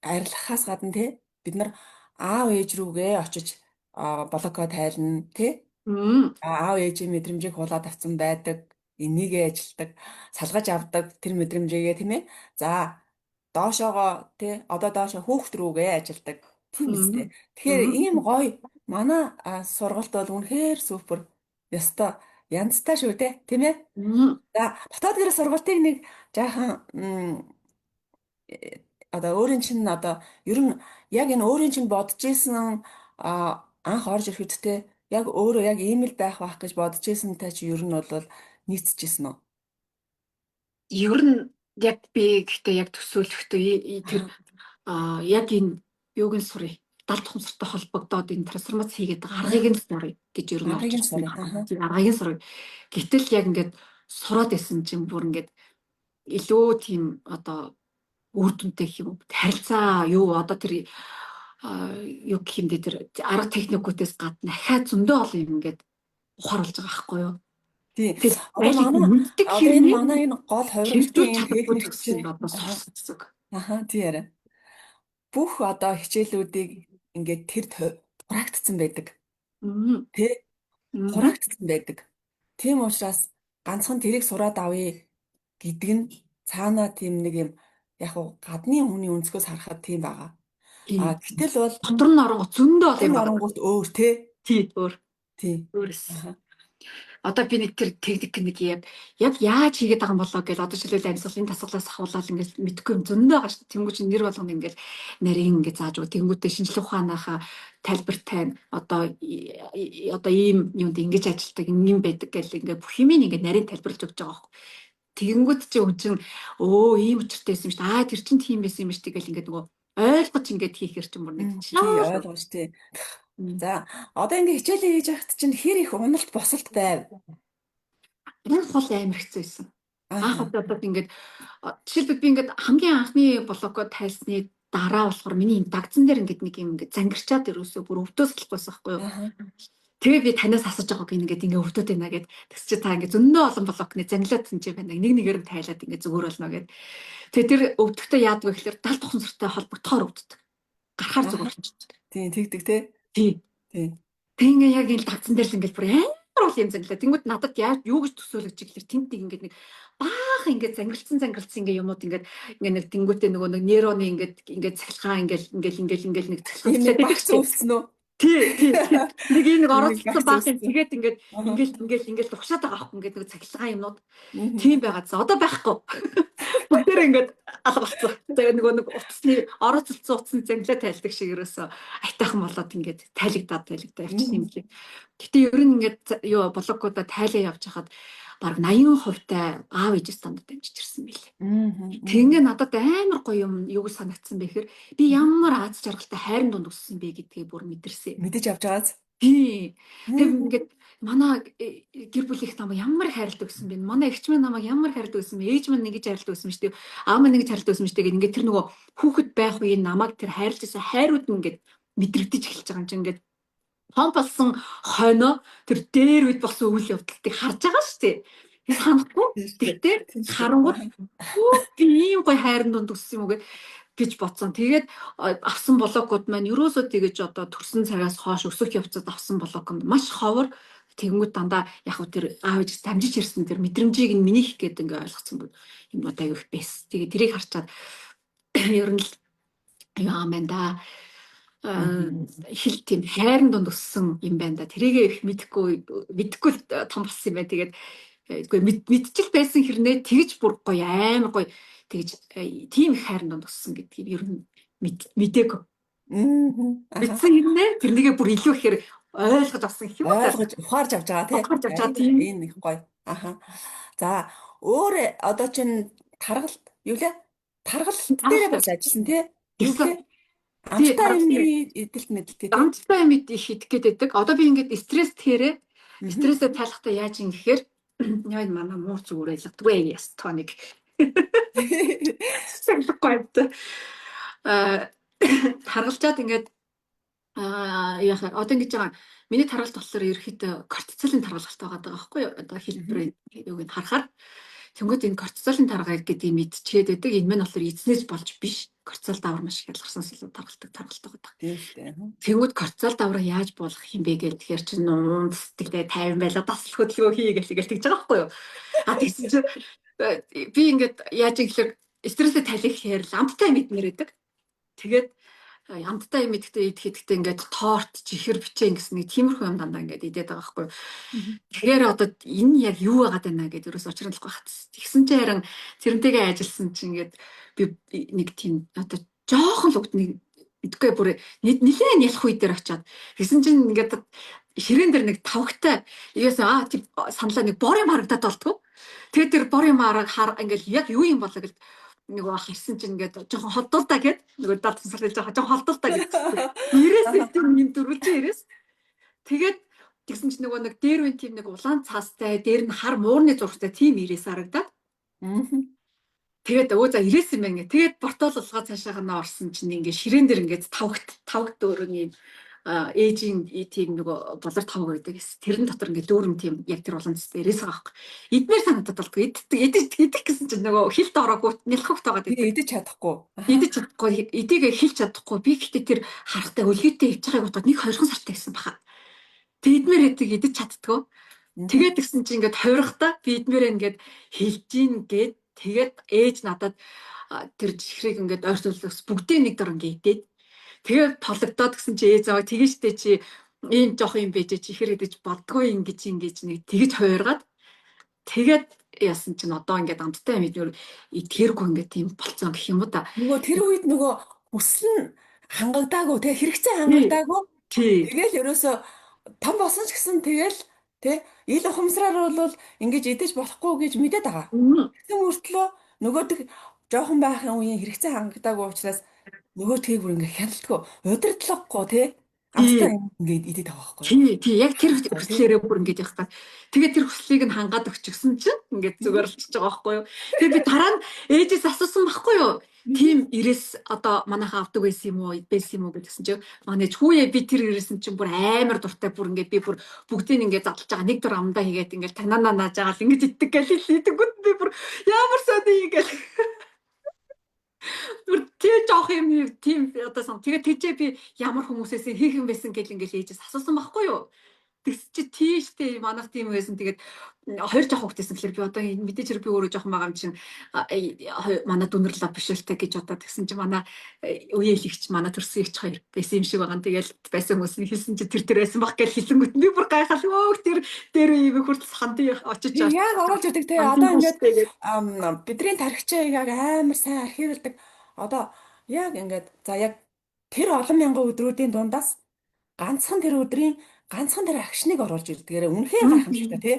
арилгахаас гадна тий бид нар аав ээж рүүгээ очиж блоко тайлна тий. Аав ээжийн мэдрэмжийг хулаад авсан байдаг. Энийгээ ажилдаг, салгаж авдаг тэр мэдрэмжийгээ тийм ээ. За доошоогоо тий одоо доошоо хүүхд рүүгээ ажилдаг. Тийм үстэй. Тэгэхээр ийм гоё Манай сургалт бол үнэхээр супер. Ёстой янзтай шүү дээ, тийм ээ? Мм. За, дотоод гэр сургалтыг нэг жаахан одоо өөрийн чинь одоо ер нь яг энэ өөрийн чинь бодож исэн анх орж ирэхэд те яг өөрөө яг ийм л байх гэж бодож ирсэнтэй чи ер нь бол нийцчихсэн үү? Ер нь яг би гэхдээ яг төсөөлөхдөө тэр Аа. яг энэ юуг нь сурыг далд тухамсартай холбогдоод энэ трансформац хийгээд байгаа аргыг нь сурыг гэж ер нь орж Аргыг нь ирсэн сурах. байна. Аа. Тийм аргыг нь сурыг. Гэтэл яг ингээд сураад исэн чинь бүр ингээд илүү тийм одоо үр дүнтэй гэх юм уу? Харилцаа юу одоо тэр юу гэх юм дээр тэр арга техникүүдээс гадна дахиад зөндөө олон юм ингээд ухааруулж байгаа байхгүй юу? Тий. Тэгээд Одоо байлиг манай мэддэг одоо энэ хэрнээ манай энэ гол хувиргалтын хэрэгжүүлж энэ чадахгүй техник төгссөн чинь одоо аа. сурсан гэсэн үг. Аха тий яриа. Бүх одоо хичээлүүдийг ингээд тэр турагдсан байдаг. Мм. Тэ Мм. турагдсан байдаг. Тийм учраас ганцхан тэрийг сураад авъя гэдэг нь цаанаа тийм нэг юм яг уу гадны хүний өнцгөөс харахад тийм байгаа. Тийм. Гэтэл бол Дотор нь оронгоо зөндөө олон дотор юм нь байгаа. оронгууд өөр те. Тийм өөр. Тийм. Өөрөөс. Аха. Одоо би нэг тэр техник нэг яг яаж хийгээд байгаа юм болоо гэж одоо жишээлбэл амьсгалын тасгалаас ахуулаад ингээд мэдгүй юм зөндөө байгаа шүү. Тэнгүүч нэр болгоно ингээд нарийн ингээд зааж өгөө. Тэнгүүтээ шинжлэх ухааныхаа тайлбартай одоо ийм юунд ингэж ажилтдаг юм байдаг гэл ингээд бүх юмыг ингээд нарийн тайлбарлаж өгч байгаа байхгүй. Тэгэнгүүт чи хүн чинь ийм учиртай байсан юм шүү. Тэр чинь тийм байсан юм шүү гэл ингээд нөгөө ойлгож ингээд хийхэр чинь бүр нэг Тий лаа. ойлгож тий. За одоо ингээ хичээлээ хийж байхад чинь хэр их уналт босолт байв. Анх бол амар хэцүүсэн. Анх Ааха. одоо ингээд жишээлбэл би ингээд хамгийн анхны блокод тайлсны дараа болохоор миний энэ дагцан дээр ингээд нэг юм ингээд зангирчаад ерөөсөө бүр өвдөөс болохгүйсэн байхгүй юу. Ааха. Тэгээ би танаас асууж байгааг ингээд өвдөд байна гэд тэгс чи та ингээд зөндөө олон блокны зангилаад тэнцээ байна. Нэг нэгээр нь тайлаад ингээд зүгээр болно гэд. Тэгээ тэр өвдөгтөө яадаг вэ гэхээр далд тухамсартай холбогдохоор өвддөг. Гарахаар Ааха. зүгээр болчихдог. Тий тэгдэг те. Тий. Тий. Тэг ингээ яг энэ дагцан дээр л ингээд бүр амар бол юм зангилаа. Тэнгүүд надад яаж юу гэж төсөөлөж иглэр тэнт ингээд нэг баах ингээд зангилсан ингээ юмуд ингээд нэг тэнгүүтээ нөгөө нэг нейроны ингээд цахилгаан ингээд нэг цахилгаан Ийм нэг багц өвсөн үү? тий. Нэг энэ нэг Ийм нэг оролцсон багц баах юм өвсөн. тэгээд Ааха. ингээд угшаад байгаа аахгүй ингээд нэг цахилгаан юмнууд Мгм. тийм байгаадсан. Одоо байхгүй. Бүгдээр ингээд алгацсан. Тэгээ нөгөө нэг утасны орооцолцсон утасны зангилаа тайлдаг шиг ерөөсөө айтайхан болоод ингээд тайлагдаад явчихсан юм лээ. Гэтэ ер нь ингээд юу блогуудаа тайлаа явж хахад баг 80% таа аав ээжээс дандаа дамжиж ирсэн билээ. Тэгээ надад амар гоё юм юу гэж санагдсан бэ гэхээр би ямар аз жаргалтай хайрын дунд өссөн бэ гэдгийг бүр мэдэрсэн. Мэдэж авч байгааз. Тий. Тэг ингээд манай гэр бүлийнх намайг ямар хайрладаг гэсэн бэ? Манай эгч минь намайг ямар хайрладаг гэсэн бэ? Ээж минь нэгж хайрладаг гэсэн мэт. Аав минь нэгж хайрладаг гэсэн мэт. Тэгээд ингээд тэр нөгөө хүүхэд байх үеийн намайг тэр хайрлаж байсан хайрууд нь ингээд мэдрэгдэж эхэлж байгаа юм чинь ингээд том болсон хойноо тэр дээр үед болсон үйл явдлыг харж байгаа шүү дээ. Би санахгүй. Тэгтээ харангуут би ийм гоё хайрын дунд өссөн юм уу гэж бодсон. Тэгээд авсан блогууд маань ерөөсөө тэгэж одоо төрсэн цагаас хойш өсөх явцад авсан блог нь маш ховор. Тэгэнгүүт дандаа яг хөө тэр аав ээж дамжиж ирсэн тэр мэдрэмжийг нь минийх гэдэг ингээ ойлгоцсон بود. Юм одоо аяг их байсан. Тэгээд тэрийг харчаад ер нь л яа мэн да хэл тийм хайрын дунд өссөн юм байна да. Тэрийгээ их мэдхгүй том болсон юм байна. Тэгээд үгүй мэдчил байсан хэрнээ тэгж бүр гоё амар гоё тэгж тийм их хайрын дунд өссөн гэдгийг ер нь мэдээгүй. Мэдсэн хэрнээ тэрнийгээ бүр илүү ихээр ойлгож авсан гэх юм уу? Ойлгож ухаарж авч байгаа тийм. Энэ их гоё. Аха. За өөр одоо чинь таргалт юу лээ? Таргалт дээр бас ажилласан тий? Юу лээ? Амттай юмны эдэлт мэдлэлтэй тий. Амттай юм их идэх гэдэг. Одоо би ингээд стресс тэхээрээ стрессээ тайлахтаа яаж юм гэхээр яа манай муу зүгээр ялгдаггүй яс тоник. Сэглэхгүй. Таргалжаад ингээд яах одоо ингэж байгаа миний таргалт болохоор ерөөхдөө кортицолын таргалгалт байгаа байхгүй юу? Одоо хэлбэрээ юуг нь харахаар тэнгууд энэ кортицолын таргалт гэдэг юм мэдчихэд байдаг. Энэ мань болохоор эзнээс болж биш. Кортицол давар маш их ялгарсан илүү таргалт байгаа. Тийм шүү дээ. Тэнгууд кортицол давраа яаж буулгах юм бэ гэж тэгэхээр чинь нуун сэтгэлээ 50 байла дасал хөдөлгөөн хий гэж тэгж байгаа байхгүй юу? Тэгсэн чинь би ингээд яаж юм гэхээр стрессээ талих хэрэг амттай мэднэр байдаг. Тэгээд амттай юм идэхдээ ингээд торт, чихэр бичэн гэсэн нэг тиймэрхүү юм дандаа ингээд идээд байгаа байхгүй. Мгм. Тэгэхээр одоо энэ яг юу байгаад байна гэдээ ерөөс очирлахгүй хатс. Тэгсэн чинь харин тэрнтэйгээ ажилласан чинь ингээд би нэг тийм одоо жоохон л үгт нэг мэдгүй бүр нэлээд ялах үе дээр очиад тэгсэн чинь ингээд ширээн дээр нэг тавхтай яасан тийм саналаа нэг бор юм харагдаад болтгоо. Тэгээд тэр бор юм ингээд яг юу юм болоо гэл нөгөө харсан чинь ингээд жоохон холдуултаа гэд нөгөө даад тасалж байгаа жоохон холдуултаа гэсэн. Ирээс тийм юм дөрвөлж ирээс. Тэгээд тэгсэн чинь нөгөө нэг дээр үн тийм нэг улаан цаастай дээр нь хар муурны зургтай тийм ирээс харагдаад. Мгм. Тэгээд өө за ирээс юм байна. Тэгээд бортол улгаа цаашаа гана орсон чинь ингээд ширээн дээр ингээд тавгт өөрөний ээжийн тийм нөгөө болор тавг байдаг гэсэн. Тэрэн дотор ингээд дүүрэн тийм яг тэр улаан цастай ирээс байгаа байхгүй. Идмээр санагдаад болтгоо. Идэх гэсэн чинь нөгөө хилд ороогүй нялхагт байгаа Би гэдэг. идэж чадахгүй. Идэж чадахгүй, эдийгээ хэлж чадахгүй. Би гэхдээ тэр харахтай өлгийтэй иж байгааг бодоод нэг 2 сартай гэсэн баха. Тэдмэр хэдэг идэж чаддгүй. Тэгээд гисэн чи ингээд хойрохта бидмээр ингээд хэлж ийн гээд тэгээд ээж надад тэр чихрийг ингээд ойртуулсан бүгдийн нэг дор ингээд идээд тэгээд тологдоод гисэн чи ээж аваа тэгэж штэ чи ийм жоох юм байж чихэр идэж болдгоо ингэж нэг тэгэж хойргаад тэгээд яасан чинь одоо ингээд амттай юм идмээр тэргүй ингээд тийм болцсон гэх юм уу та. Нөгөө тэр үед нөгөө хүсэл нь хангагдаагүй те хэрэгцээ хангагдаагүй. Тий. Тэгэл ерөөсө том болсон ч гэсэн тэгэл те ил ухамсараар бол ингэж идэж болохгүй гэж мэдээд байгаа. Тэгсэн мөртлөө нөгөөдөг жоохон байхын үеийн хэрэгцээ хангагдаагүй учраас нөгөөдгийг бүр ингэ хяналтгүй удирдлаггүй те амттай Тий. ингэж идээд байгаа байхгүй юу? Тий, яг тэр За тий. хүслээрээ бүр ингэж явах та. Тэгээд тэр хүслийг нь хангаад өгчихсөн чинь ингээд зүгээр л чиж байгаа байхгүй юу. Тэгээд би дараа нь ээжээс асуусан байхгүй юу. Тим ирээс одоо манайхаа авдаг байсан юм уу гэдгсэн чинь манай хүүе би тэр ирээсэн чинь бүр амар дуртай бүр ингээд би бүр бүгдийг ингээд задлж байгаа нэг дор амдаа хийгээд ингээд танаа нааж байгаа л ингэж иддэг гэл идэнгүүт би бүр ямар сони гэл бүр тэр жоох юм тийм одоо сан тэгээд тийчээ би ямар хүмүүсээс хийх юм байсан гэл ингээд ээжээс асуусан байхгүй юу. Тэгс чи тийштэй манах тийм байсан. Тэгээд хоёр жоох хөвгтэйсэн гэхэлэр би одоо мэдээж хэрэг би өөрөө жоохон байгаа юм чинь манай дүнэрлээ бишэлтэй гэж одоо тэгсэн чи манай үеэлэгч манай төрсөн ихч хоёр байсан юм шиг байгаа. Тэгэл байсан хүмүүс нь хэлсэн чи тэр байсан баг гэж хэлэнгүүт би бүр гайхал өө тэр дээр үеийг хүртэл хандын очиж Би яг оруулж идэг те одоо ингээд бидний тархичаа яг амар сайн архивлдаг. Одоо яг ингээд за яг тэр олон мянган өдрүүдийн дундаас ганцхан тэр агшныг оруулж ирдгээрээ үнэхээр гайхамшигтай тий.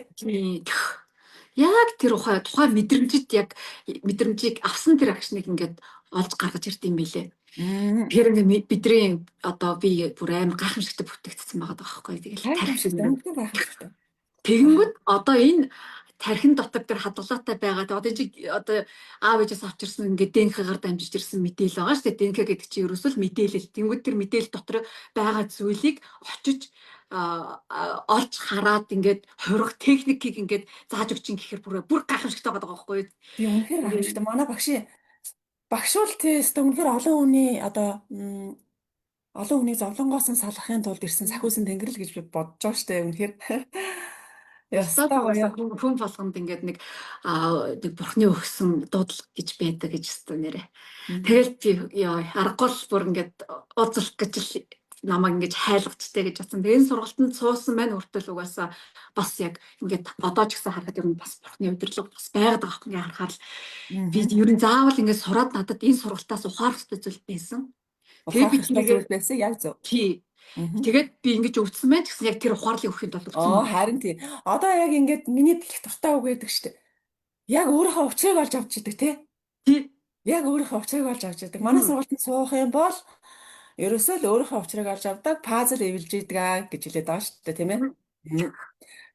Яг тэр тухайн мэдрэмжийг авсан тэр агшныг ингээд олж гаргаж ирд юм билэ. Тэгэхээр ингээд бидний одоо би бүр амар гайхамшигтай бүтээгдсэн байгаа байхгүй. Тэгэл Гайхамшигтай. тэгэнгүүт одоо энэ тархин дотор тэр хадгалаатай байгаа. Одоо аав ээжээс авчирсан ингээд ДНХ-гаар дамжиж ирсэн мэдээлэл байгаа шүү дээ. ДНХ гэдэг чинь ерөөсөө л мэдээлэл. Тэнгүүд тэр мэдээлэл дотор байгаа зүйлийг очиж олж хараад ингээд хорих техникийг ингээд зааж өгч ин гэхээр бүр гайхамшигтай байгаа байхгүй юу? Би үнэхээр гайхамшигтай. Манай багш бол тест үнэхээр олон хүний зовлонгоос нь салахын тулд ирсэн сахиусан тэнгэрэл гэж би бодож байгаа шүү дээ. Үнэхээр Ястаа ястаа хүн болгонд ингээд нэг бурхны өгсөн дуудлага гэж байдаг гэж өстө нэрэ. Тэгэл би аргагүй л бүр ингээд ууцлах гэж л намайг ингэж хайлгачтай гэж бодсон. Тэгээ энэ сургалтанд суусан байна хүртэл угаасаа бас яг ингээд одоо ч гэсэн харахад ер нь бас бурхны удирдлага бас байгаад байгаа юм харахаар би ер нь заавал ингээд сураад надад энэ сургалтаас ухаарах хэрэгтэй зүйл байсан. Тэгээд би зүйл байсан яг зөв. Тий. Тэгээд би ингэж өвдсөн байх гэсэн яг тэр ухаарлыг өгөхэд бол өвдсөн. Харин тий. Одоо яг ингээд миний дэлх дуртай үг гэдэг штеп. Яг өөрийнхөө учрыг олж авч идэг тий. Яг өөрийнхөө учрыг олж авч идэг. Манай сургалтанд суух юм бол ерөөсөө л өөрийнхөө учрыг олж авдаг, пазл эвэлж идэг гэж хэлээд байгаа шүү дээ, тийм ээ.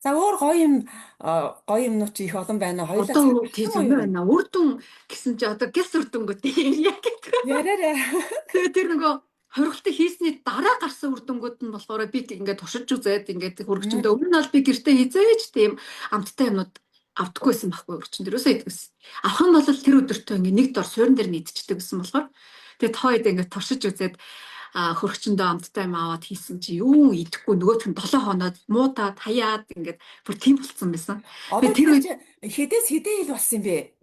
За өөр гоё юмнууд чи их олон байна. Хоёулаа тийм байна. Үрдүн гэсэн чи одоо гяс үрдүнгүүд яг гэдэг. Яраарай. Тэгээ тэр нөгөө хоригдлыг хийсний дараа гарсан үрдүнгүүд нь болохоор би ингээд туршиж үзээд ингээд хөргөчөндөө өмнө нь бол би гэртээ хизээж тийм амттай юмнууд авдаггүйсэн байхгүй хөргөчөнд ерөөсөө идэгсэн. Авах нь бол тэр өдөртөө ингээд нэг дор суурин дээр нь идчихдэг гэсэн болохоор тэгээ тоод ингээд туршиж үзээд хөргөчөндөө амттай юм аваад хийсэн чи юу идэхгүй нөгөөх нь 7 хоноод муудаад хаяад ингээд бүр тийм болцсон байсан. Одоо тэр хэдээс хэдэн ил болсон юм бэ?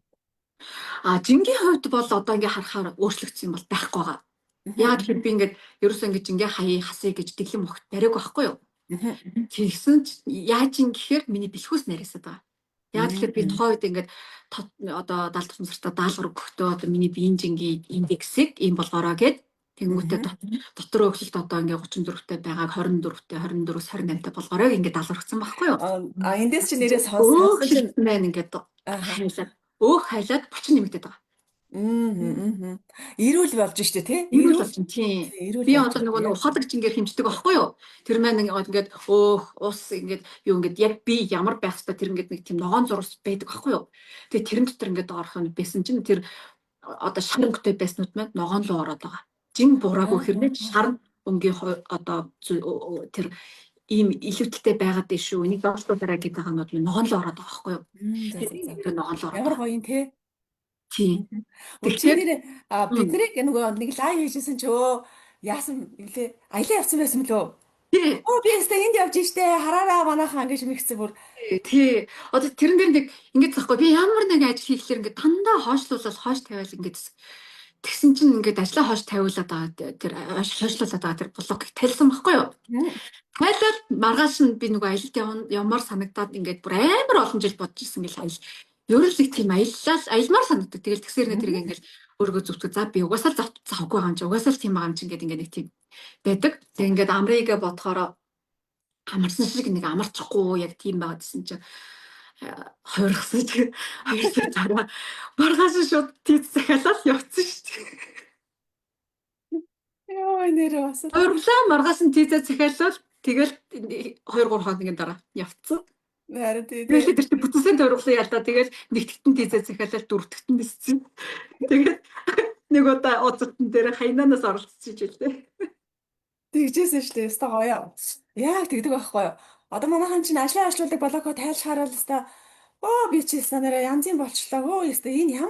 Жингийн хувьд бол одоо ингээд харахаар өөрчлөгдсөн юм бол байхгүй байгаа. Яагаад тэгэхээр би ингээд ерөөсөө ингэж ингээ хаяа хасъя гэж дэглэм огт бариаг байхгүй юу. Тэгсэн ч яаж юм гэхээр миний бэлхүүс нарийсаад байгаа. Яагаад тэгэхээр би тухайн үед ингээд одоо даалгавар сартаа даалгавар өгөхдөө одоо миний биеийн жингийн индексийг ийм болгоорой гэд тэнгуүтээ дотор өглөлт одоо ингээ 34-тэй байгааг 24-тэй 24-өөс 28-тай болгоорой ингээд даалгавар өгсөн байхгүй юу. Эндээс чи нэрээ сонсон чинь байна ингээд хайлаад өөх хайлаад 30 нэмэгдээд байгаа. Ирүүл болж штэ тий. Ирүүл болж тийм. Би одоо нөгөө ухаалаг жингээр хэмждэг байхгүй юу? Тэр маань ингээд өөх ус ингээд юу ингээд яг би ямар байх хэвээр тэр ингээд нэг тийм ногоон зурс байдаг байхгүй юу? Тэгээ тэрэн дотор ингээд орох нь байсан чинь тэр одоо шарангтай байснууд маань ногоон руу ороод байгаа. Жин бураагүй хэрнээ шаран өнгийн одоо тэр ийм илүүдэлтэй байгаад дээ шүү. Энийг доошлуулаарай гэдэг хаанууд ногоон руу ороод байгаа байхгүй юу? Тэр ногоон руу. Ямар гоё юм те. Тийм. Тэгэхээр бид нарыг нөгөө нэг лайв хийжсэн ч яасан нэлээ аялаа явсан байсан мөлөө. Би өстэй энд явж штэ хараараа манайхан гэж мэгцэн бүр. Тий. Одоо тэрэн дээр нэг ингэж захгүй би ямар нэг ажил хийхлээр ингээд дандаа хойшлуулаад хойш тавиал ингээд тэгсэн чинь ингээд ажлаа хойш тавиулаад байгаа тэр хойшлуулаад байгаа тэр блокийг тайлсан байхгүй юу? Тайлал маргааш нь би нөгөө аялалд явмаар санагдаад ингээд бүр амар олон жил бодож ирсэн гэл аялал. Ерөнхийдөө тийм аялмаар санагддаг. Тэгэл тэгсээр нэг тэрийг ингээл өөргөө зүтгэж за би угаасаа л завгүй байгаа юм чи угаасаа л тийм байгаа юм чи ингээд нэг тийм байдаг. Тэг ингээд амрыгаа бодохоор амарсан шиг нэг амарчихгүй яг тийм байгаад гэсэн чинь хойрхсон дараа маргааш шууд тийц захиалал явцсан шүү дээ. Яа нэрээ бас. Хойрлаа маргааш нь тийцээ захиалал тэгэл 2 3 хоногийн дараа явцсан. Харин тийм. Тэгээд тэр чинь бүтэнсээ тойруулсан ялдаа. Тэгээд нэгтгэн тийзээ захиалал дөрөвтгтэн биссэн. Тэгээд нэг удаа уцтан дээр хаянанаас оролцсон ч үлдээ. Тэгжээсэн шүү дээ. Өстой гоё. Яг тэгдэг байхгүй юу? Одоо манайхан чинь ажлын ажлуулдаг болоохоо тайлж хараад өстой би чи өстой нэрээ янзын болчлоо. Өстой энэ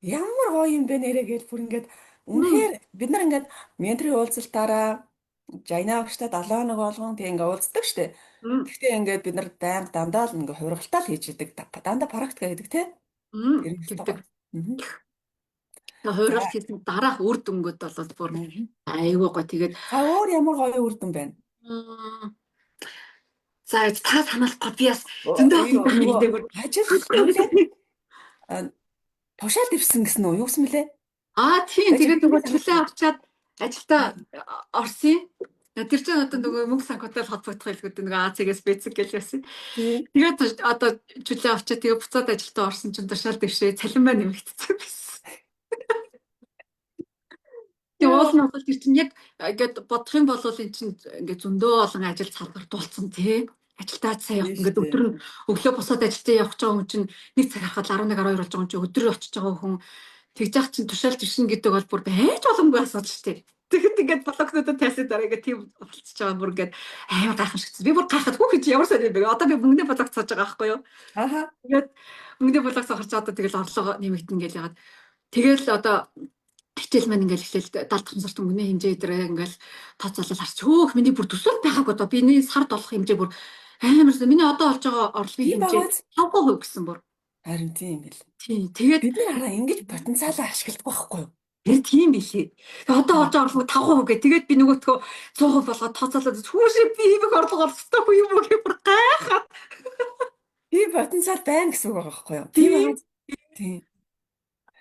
ямар гоё юм бэ нэрээ гэж бүр ингээд үнэхээр бид нар ингээд менторын уулзалтаараа Жайна багштай 7 хоног болгон тэг ингээ уулздаг штэ. Гэхдээ ингээд бид нар байнга дандаа л ингээ хувиргалтаа л хийж идэг. Дандаа практика хийдэг те. Тэр нь тэгдэг. Хувиргалт хийсэн дараах үр дүнгууд бол бүр айгүй гоё. Тэгээд өөр ямар гоё үр дүн байна. За та санаалахгүй би бас зөндөө ажил тушаал дэвсэн гэсэн үү? Юу гэсэн мөлий? Тийм тэгээд нөгөө чөлөө авчаад ажилдаа орсон. Тэр чинь одоо нөгөө мөнгө санхутай холбогдох хэлгүүд нөгөө АЦ-гээс бэцэг гэж байсан. Тэгээд одоо чөлөө авчаад тэгээ буцаад ажилдаа орсон чинь тушаал дэвшээ цалин маань нэмэгдсэн байсан. Тэгээ уул нь бол тэр чинь яг ингээд бодох юм бол эн чинь ингээд зөндөө олон ажил салбар дуулсан тий. Ажилдаа сайн явах ингээд өдөр нь өглөө босоод ажилдаа явах гэж байгаа хүн чинь нэг цаг харахад 11 12 болж байгаа хүн чинь өдөр очиж байгаа хүн тэгж яах чинь тушаал дэвшин гэдэг бол бүр байж боломгүй асуудал шүү дээ. Тэгэхэд ингээд блокнуудад тайсан дараа ингээд тийм болчихж байгаа бүр ингээд амар гайхамшигдсан. Би бүр гайхаад хүүхэд ямар сайн юм бэ? Одоо би мөнгөний блок цааж байгаа байхгүй юу? Тэгээд мөнгөний блок цаахарч одоо тэгэл орлого нэмэгдэн гэж яагаад. Тэгэл одоо хичээл маань ингээл эхлээл даалгавар сарт мөнгөний хэмжээ дээр ингээл тооцоолол харч хөөх миний бүр төсөөлт байгааг одоо биний сард олох хэмжээ бүр амар миний одоо олж байгаа орлогын хэмжээ 5% гэсэн бүр. Харин тийм бил. Тийм. Тэгээд бид нар хараа ингэж потенциалаа ашигладаг байхгүй юу? Тийм билээ. Одоо олж байгаа орлого 5% гэ. Тэгээд би нөгөөтгөө 100% болгоод тооцоолоод хүүшээ би их орлого олсохгүй юм уу гэх бүр гайхаад. Би потенциал байна гэсэн үг байгаа байхгүй юу? Тийм.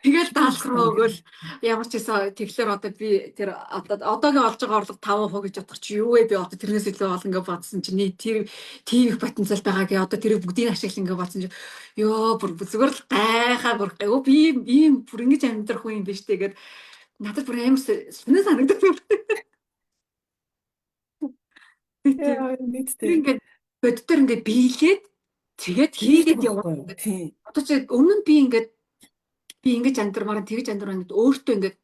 Тэгэл даалгавар өгөөл ямар ч байсан тэгэхээр одоо би тэр одоогийн олж байгаа орлого 5% гэж бодох чи юу вэ би одоо тэрнээс илүү олон ингээ бодсон чинь тэр тийм их потенциал байгаа гээ одоо тэр бүгдийг ашиглан ингээ бодсон чи ёо бүр зүгээр л гайхаа бүр би ийм бүр ингэж амьдрах хүн юм биш тэгээд надад бүр амар сонир санагдав. Ингээд боддоор ингээд биелээд тэгээд хийгээд явах. Одоо чи өмнө нь би ингэж амьдрмаар тэгж амьдрмаар ингээд өөртөө ингээд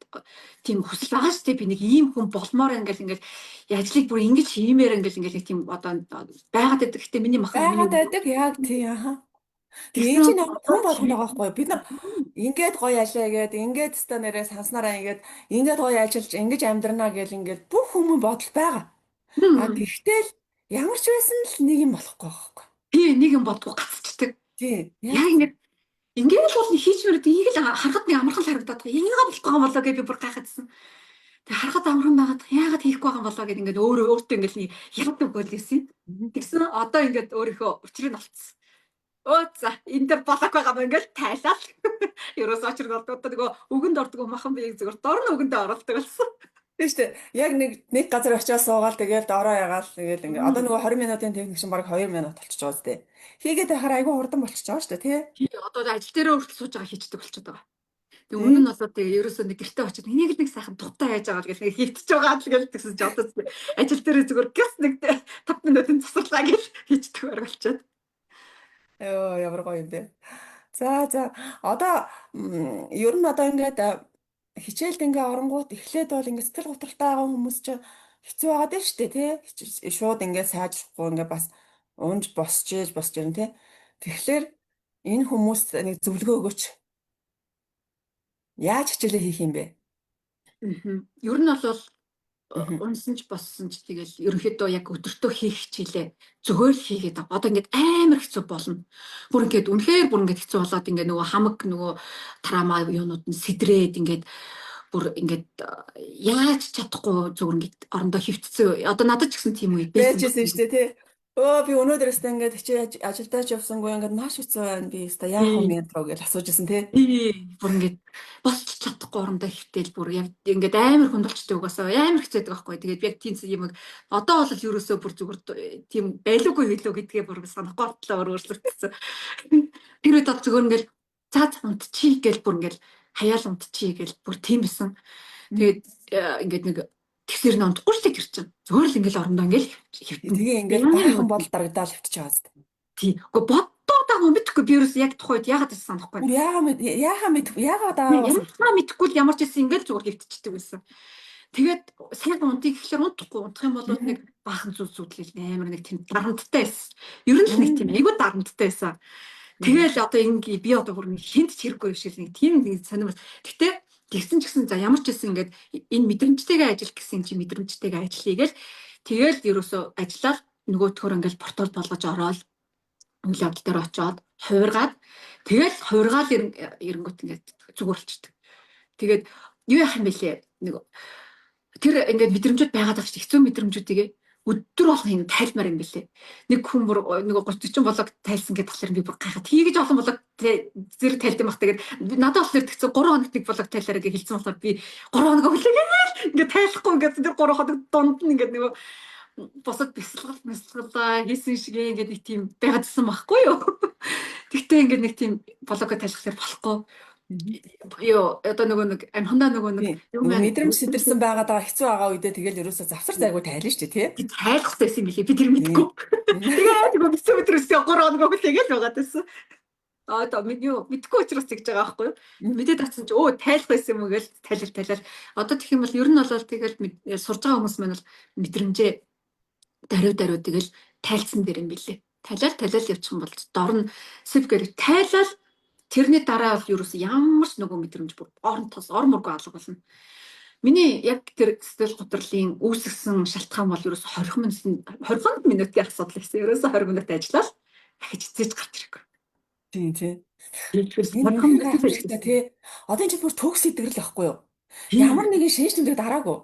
тийм хүсэл байгаа шүү дээ би нэг ийм хүн болмоор ингээд ажлыг бүр ингэж хиймээр ингээд нэг тийм одоо байгаад байдаг. Гэтэ миний махаа байгаад байдаг яг тийм Тэгээ чи нэг хүн болгоно байгаа байхгүй бид нар ингээд гоё алиа гээд ингээд ста нэрээ санснараа ингээд гоё ажиллаж ингэж амьдрнаа гэл ингээд бүх хүмүүс бодол байгаа. Гэхдээ л ямар ч байсан л нэг юм болохгүй байхгүй. Тийм нэг юм бодгүй гацчдаг. Тийм. Яг ингээд бол хийж мөрөд ийм л харахад нэг амархан харагдаад байгаа. Энийг болохгүй юм болоо гэж би бүр гайхадсан. Тэг харахад амархан байгаад яагаад хийхгүй байгаа юм болоо гэд ингээд өөртөө ингээд нэг хялт өгөөл гэсэн. Тэгсэн одоо ингээд өөрийнхөө учрыг олцсон. Өө за энэ дээр болоог байгаа юм ингээд тайлал. Ерөөс очрог болдог нөгөө өгөнд ордог махан би зүгээр дор нь өгөндөө оролдог болсон. Тийм шүү дээ. Яг нэг газар очиад суугаал тэгээд ороо ягаал тэгээд ингээ одоо нөгөө 20 минутын техник шин баг 2 минут болчихж байгаа зү. Хийгээд байхаар айгүй хурдан болчихж байгаа шүү дээ, тий? тий одоо ажил дээрээ хүртэл сууж байгаа хийчихдэг болчиход байгаа. Тэг өмнө нь болоод тэгээ ерөөсөө нэг гэртээ очиод энийг л нэг сайхан дутаа яаж байгаа гэл нэг хийчихэж байгаа л гэл тэгсэн ч одоо ажил дээрээ зүгээр гэс нэг 5 минутын засварлаа гэл хийчихдэг байг болчиход. Йоо ямар гоё юм бэ. За одоо ер нь одоо ингээд хичээлд ингээ оронгууд эхлээд бол ингээ сэтгэл готролтой байгаа хүмүүс ч хэцүү байгаад байна шүү дээ тий. Шууд ингээ сайжрахгүй ингээ бас унж босч ирэн тий. Тэгэхээр энэ хүмүүст нэг зөвлөгөө өгөөч. Яаж хичээлээ хийх юм бэ? Ер нь бол унсан ч боссон ч тэгэл ерөнхийдөө яг өдөртөө хийх хичээлээ зүгээр л хийгээд одоо ингээд амар хэцүү болно. Бүр ингээд үнэхээр бүр ингээд хэцүү болоод ингээд нөгөө хамаг нөгөө трама юунууд нь сэдрээд ингээд бүр ингээд яаж чадахгүй зүгээр ингээд орондоо хөвтцөө. Одоо надад ч гэсэн тийм үе байжсэн шүү дээ тий. Би өнөөдөр өстө ингээд хичээл ажилдаа ч явсангүй ингээд маш хэцүү байна. Би өстө яах юм бэ гэж асуужсэн тий. Бүр ингээд босч чадахгүй орондоо хөвтөөл бүр яг ингээд амар хүндэлчтэй угаасаа амар хэцээдэг байхгүй. Тэгээд яг тийм юм одоо бол ерөөсөө бүр зүгээр тийм байлуугүй хэлөө гэдгээ бүр санахгүй болтлоо өөрчлөгдсөн. Тэр үед бол зүгээр ингээд цаад унтчихъя гэж бүр ингээд хаяал унтчихъя гэж бүр тийм байсан. Тэгээд ингээд нэг тэгсэр нь унтахгүй шүү дээ тэр чинь. Зүгээр л ингээд орондоо ингээд хөвтөн. Тэгээ ингээд баахан бол дарагдаал хөвтөж байгаа зү. Тий. Гэхдээ боддоо мэдхгүй би ерөөс яг тухайд яагаад гэсэн санахгүй. Яагаад мэдхгүй л ямар ч гэсэн ингээд зүгээр хөвтчихдэг байсан. Тэгээд сайн унтыг гэхэлэр унтахгүй унтах юм бол нэг баахан зүудлэл амар нэг тийм дарамттай байсан. Ер нь л нэг тийм айгүй дарамттай байсан. Тэгэл одоо ингээ би одоо бүр хинт ч хэрэггүй биш нэг тийм нэг сонирхол. Гэтэ тэгсэн ч гэсэн за ямар ч гэсэн ингээд энэ мэдрэмжтэйгээ ажил гэсэн чи мэдрэмжтэйгээ ажил хийгээл тэгэл ерөөсөө ажиллаад нөгөөтгөр ингээл портал болгож ороод үйл явдал дээр очиод хуургаад тэгэл хуургаал эрэнгүүт ингээд зүгээр болчихдөг. Тэгээд юу яах юм бэлээ нэг тэр ингээд мэдрэмжүүд байгаад байгаа шүү хэцүү мэдрэмжүүдийг өдөр болгон ингэ тайлмаар юм бэлээ. Нэг хүн бүр нэг 30 40 блог тайлсан гэдэг талаар би бүр гайхаад хийгэж олон блог зэрэг тайлсан бах. Тэгээд надад болохоор тэгсэн 3 хоногт нэг блог тайлаараа гэж хэлсэн болохоор би 3 хоног хүлээгээл ингэ тайлахгүй ингээд тэр 3 хоног дунд нь ингээд нөгөө босод бясалгалаа хийсэн шиг ингээд нэг тийм байгаадсан байхгүй юу. Тэгтээ ингээд нэг тийм блог тайлахлаар болохгүй. Ёо одоо нөгөө нэг амхандаа нөгөө нэг мэдрэмж сэтэрсэн байгаад байгаа хэцүү байгаа үедээ тэгэл ерөөсө завсар зайгүй тайлна шүү дээ тий. Тайлах байсан юм билий би тэр мэдгүй. Тэгээд нөгөө бисүү өдрөөс 3 хоног хүлээгээл байгаад байсан. Одоо мэдгүй учраас тэгж байгаа байхгүй юу. Мэдээд авсан чи тайлах байсан юм уу гэж тайлал. Одоо тэгэх юм бол ер нь бол тэгэл сурж байгаа хүмүүс маань бол мэдрэмжээ даруй тэгэл тайлцсан дээр юм билий. Тайлал явчих юм бол дор нь сэвгээр тайлал тэрний дараа бол ерөөс ямар ч нөгөө мэдрэмж бүр ор мургүй алга болно. Миний яг тэр сэтгэл готрлын үүсгэсэн шалтгаан бол ерөөс 20 минутын асуудал гэсэн. Ерөөс 20 минут ажиллаад дахиж эцээж гарч ирэхгүй. Тийм. Тий. Одоо энэ ч бүр төгс идэгрэл байхгүй юу? Ямар нэгэн шинж тэмдэг дараагүй.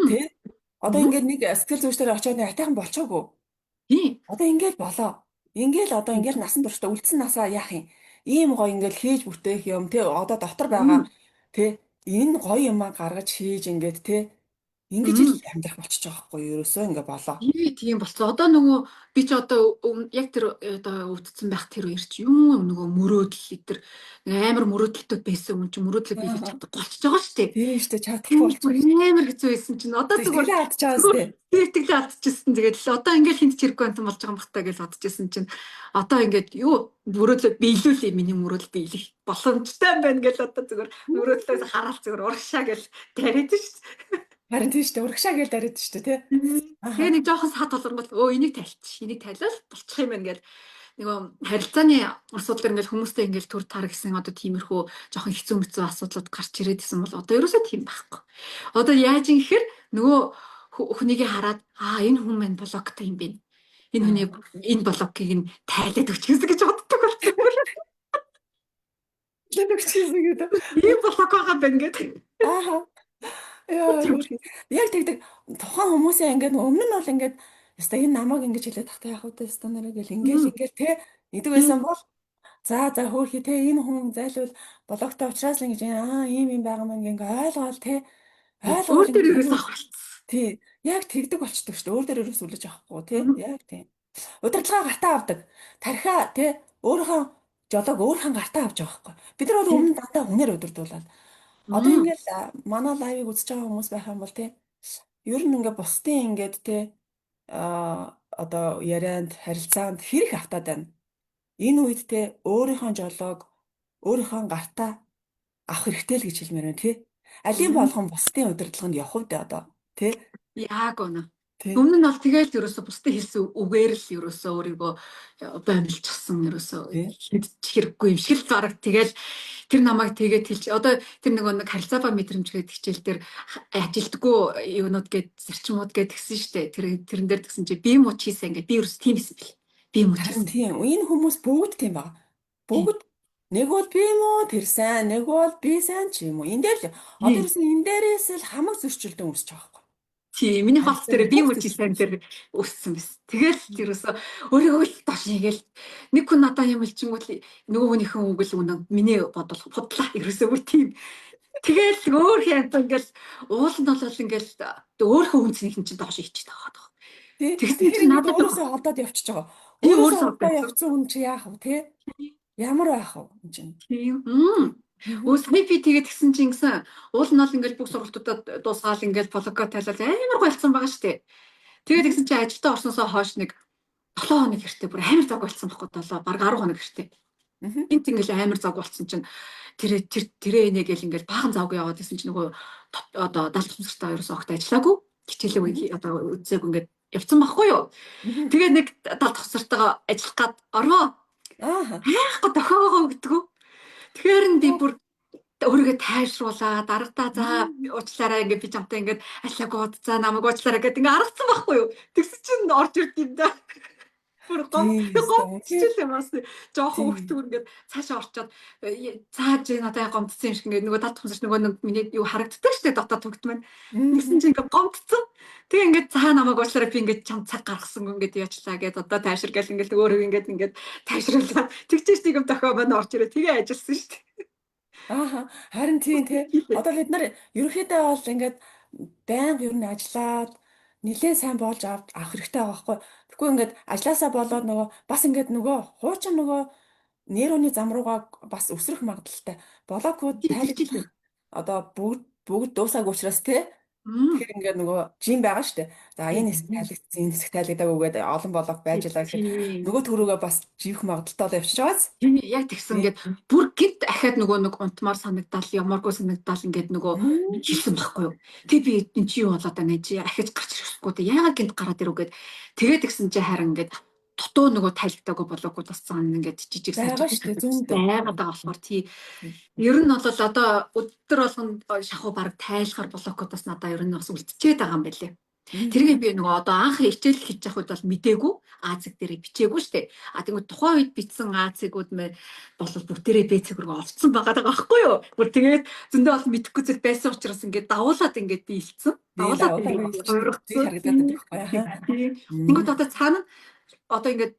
Тий. Одоо ингээд нэг сэтгэл зүйчдэр очиод нэг атайхан болчихоогүй. Тий. Одоо ингээд болоо. Одоо ингээд насан туршдаа үлдсэн насаа яах юм? Ийм гоё ингээд хийж бүтээх юм тий. Одоо дотор байгаа тий. Энэ гоё юм гаргаж хийж ингээд тий. Ингэж л амьдрах болчихж байгаа байхгүй юу? Ерөөсөө ингээ болоо. Тийм болцсон. Одоо нөгөө би ч одоо яг тэр одоо өвдсөн байх тэр үеэр чи юм нөгөө мөрөөдөл тэр амар мөрөөдөлтөд байсан юм чи мөрөөдлөө биелүүлж чаддаг болчихж байгаа шүү дээ. Тийм шүү дээ. Чадахгүй болчихсон. Амар хэцүү байсан чинь одоо зүгээр алдчихсан шүү дээ. Тэгтэл алдчихсан. Тэгээд л одоо ингээд хинт ч хэрэггүй юм болж байгаа юм бахтаа гэж бодчихсан чинь одоо ингээд юу мөрөөдлөө биелүүлээ миний мөрөөдөл биелэх боломжтой байна гэж одоо зүгээр мөрөөдлөөс хараал зүгээр урагшаа гэж тариад шүү дээ. Харин тийм шүү дээ. Урагшаа гээл дараад шүү дээ, тий. Тэгээ нэг жоохон сад болгонгол энийг энийг тайлал болчих юм байна гэл нөгөө харилцааны асуудал ингээл хүмүүстэй ингээл төр тар гэсэн одоо тиймэрхүү жоохон хэцүү асуудлууд гарч ирээд исэн бол одоо ерөөсөө тийм байхгүй. Одоо яаж юм гэхээр нөгөө хүнийг хараад энэ хүн мань блогтай юм бэ. Энэ хүний энэ блогыг нь тайлаад өчгөөс гэж боддог болсон. Тайлаад өчгөөс гэдэг. Энэ блог байгаа байна гэдэг. Яа, хөрхи. Яг тэгдэг тухайн хүмүүсээ ингээд өмнө нь бол ингээд яста энэ намайг ингэж хэлээд тахтай яах вэ яста нэрээ гэл ингээл те идэг байсан бол за хөөхи те энэ хүн зайлвал бологтой учраас л ингэж ийм байгаа мэн ингээ ойлгоол те ойлгоол Өөр дээр ингэж ерөөс юу авах болсон. тий яг тэгдэг болчдөг шүү дээ. Өөр дээр ерөөс үлэж авахгүй те яг тийм. Удирдлага гартаа авдаг. Тархиа те өөрийнхөө жолоог өөрхөн гартаа авч байгаа байхгүй. Бид нар бол Тий. өмнө дандаа хүнээр удирдуулаад. Одоо ингээл манай лайвыг үзэж байгаа хүмүүс байх юм бол те ер нь ингээ бусдын ингээд те одоо ярианд харилцаанд хэрэг автаад байна. Энэ үед те өөрийнхөө жолоог өөрийнхөө гартаа авах хэрэгтэй л гэж хэлмээр байна тий. Алийн Мгм. болгон бусдын удирдлаганд явах үү одоо тий. Яг үнэ. Тий. Өмнө нь бол тэгэл ерөөсө бусдын хэлсэн үгээр л ерөөсө өөрийгөө боомлчихсан ерөөсө Тий. хэрэггүй юм шиг л гараг тэгэл тэр намайг тэгээд хэлж одоо тэр нэг харилцаа ба мэдрэмж гэдэг хичээл дээр ажилтгүй юунууд гээд зарчмууд гээд тэгсэн штэ тэрэн дээр тэгсэн чи би муу чийсэн ингээд би ерөөсө тийм эсэ бил. Би муу Харин чийсэн. тийм. Энэ хүмүүс бүгд тийм байна. Тийм. Бүгд нэг бол би юм уу тэр сайн, нэг бол би сайн ч юм уу. Энд дээр л одоо Тийм. ерөөсөн энэ дээрээс л хамаг зөрчилдөөн үүсэж байгаа байхгүй. Тийм, миний холц Харилцааны дээр би бүх мөчи сайн зөрчилдөөн. дээр өссөн биз. Тэгэл ерөөсө өөрийгөө л доош хийгээл нэг хүн надаа юм хэлчихэнгүүт нөгөө хүнийхэн үг л үнэн миний бодол худлаа ерөөсө бүр тийм. Тэгэл өөр хянт ингээл уул нь бол ингээл өөрхөн хүнснийхэн чинь доош хийчих таагаад байгаа. Тий. Тэгсэн Тэгэхээр чинь ингээд надад өөрөөсөө холдоод явчихж байгаа. би Өөрөөсөө өөрсөө холдоо бодсон. явцсан хүн чи яах вэ тий? Ямар байх вэ энэ чинь? Тийм. Мгм. Өөс би тэгээд тэгсэн чинь ингэсэн уул нь бол ингээл бүх сургалтуудад дуусгаал ингээл блокко тайлал амар гуйлцсан байгаа штэ. Тэгээд Мгм. тэгсэн чинь ажилдаа орсноосоо хойш нэг 7 хоног гэртээ бүр амар зог болцсон байхгүй 7 баг 10 хоног гэртээ. Мгм. Гинт ингээл амар зог болцсон чинь тэрээ инегээл ингээл баахан завгүй яваад исэн чинь нөгөө одоо далд хумсартаа ерөөсөө огт ажиллаагүй. Хичээлээ Мгм. одоо үзээгүй ингээд явцсан байхгүй юу. Мгм. Тэгээ нэг далд хумсартаа ажиллах гад ороо. Аа. Яахгүй дохиогоо өгдөгөө. Тэгэхээр нь би Оо. бүр өөрийгөө тайвшруулаа дарагдаа за Мм. уучлаарай ингээд би чамтай ингээд ашаагүй за намайг уучлаарай гэдэг ингээд аргацсан байхгүй юу. Тэгсэн чинь орж ирд юм да. Бүр Тийм өстой үнэхээр гомдчихлээ бас жоохон тийм. хөвгтөр ингээд цаашаа орчоод цааж надад гомдсон юм шиг ингээд нөгөө далд хумсарч нөгөө нэг миний юу харагддаг штэ дотоод хөвгт маань. Тэгсэн Мгм. чинь ингээд гомдсон. Тэгээ ингээд цаа намайг уучлаарай би ингээд чам цаг гаргасан ингээд яачлаа гэд одоо тайшир гэл ингээд өөрөө ингээд тайшруулаад тэгчихэж тийм дохио маань орж ирээ тэгээ ажилласан штэ. Ааха харин тийм тий. Хийлээ. Одоо бид нар ерөнхийдөө бол ингээд байнга ер нь ажиллаад нэлээд сайн болж авах хэрэгтэй байгаа байхгүй. Тэгэхгүй ингээд ажилласаа болоод нөгөө бас ингээд нөгөө хуучин нөгөө нейроны зам руугаа бас өсрөх магадaltaй. Блокууд Тийм тайлбарлах тэгчихлээ. одоо бүгд дуусаагүй учраас тий. Мм. Тэгэхээр ингээд нөгөө жим байгаа шүү дээ. За энэ хэсэг Тийм. тайлагдсан, энэ хэсэг тайлагдаагүй гэдэг олон блок байж лаа гэхэд Тийм. нөгөө төрөөгөө бас живэх магадaltaй явчихж байгааз. Тийм яг тэгсэн Тий. ингээд бүр гинт ахаад нөгөө нэг унтмаар санагдал ямаргүй санагдал ингээд нөгөө Мм. хэлсэн байхгүй юу. Тэг би энэ чи юу болоод байна чи ахиж гарч ирэхгүй те яагаад гинт гараад ирв гэд тэгээд тэгсэн чи харин ингээд дутуу нөгөө тайлгтаагүй болоогүй тасцсан ингээд жижиг Байгаа сайжрал шүү дээ зөндөө. байгаад байгаа болохоор тий. Тий. Ер нь бол одоо өдөр болгонд шахуу баг тайлахар блокуудаас надаа ер нь бас үлдчихэд байгаа юм байлээ. Мгм. Тэргээ би нөгөө одоо анх хичээл хийж явах үед бол мдээгүй А-цэг дээр бичээгүй штэ. А тэгвэл тухайн үед бичсэн А-цэгүүд мэ бол бүгдээрээ Б-цэг рүү орцсон байгаа байхгүй юу? Бүр тэгээд зөндөө бол мэдэхгүй зүйл байсан учраас ингээд давуулаад ингээд би илтсэн. Тий Давуулаад давуулаад ингээд биелчихдэг. Тий хувиргацсан. харагдаад байдаг байхгүй яа. Ингээд Мм. одоо цаана одоо ингээд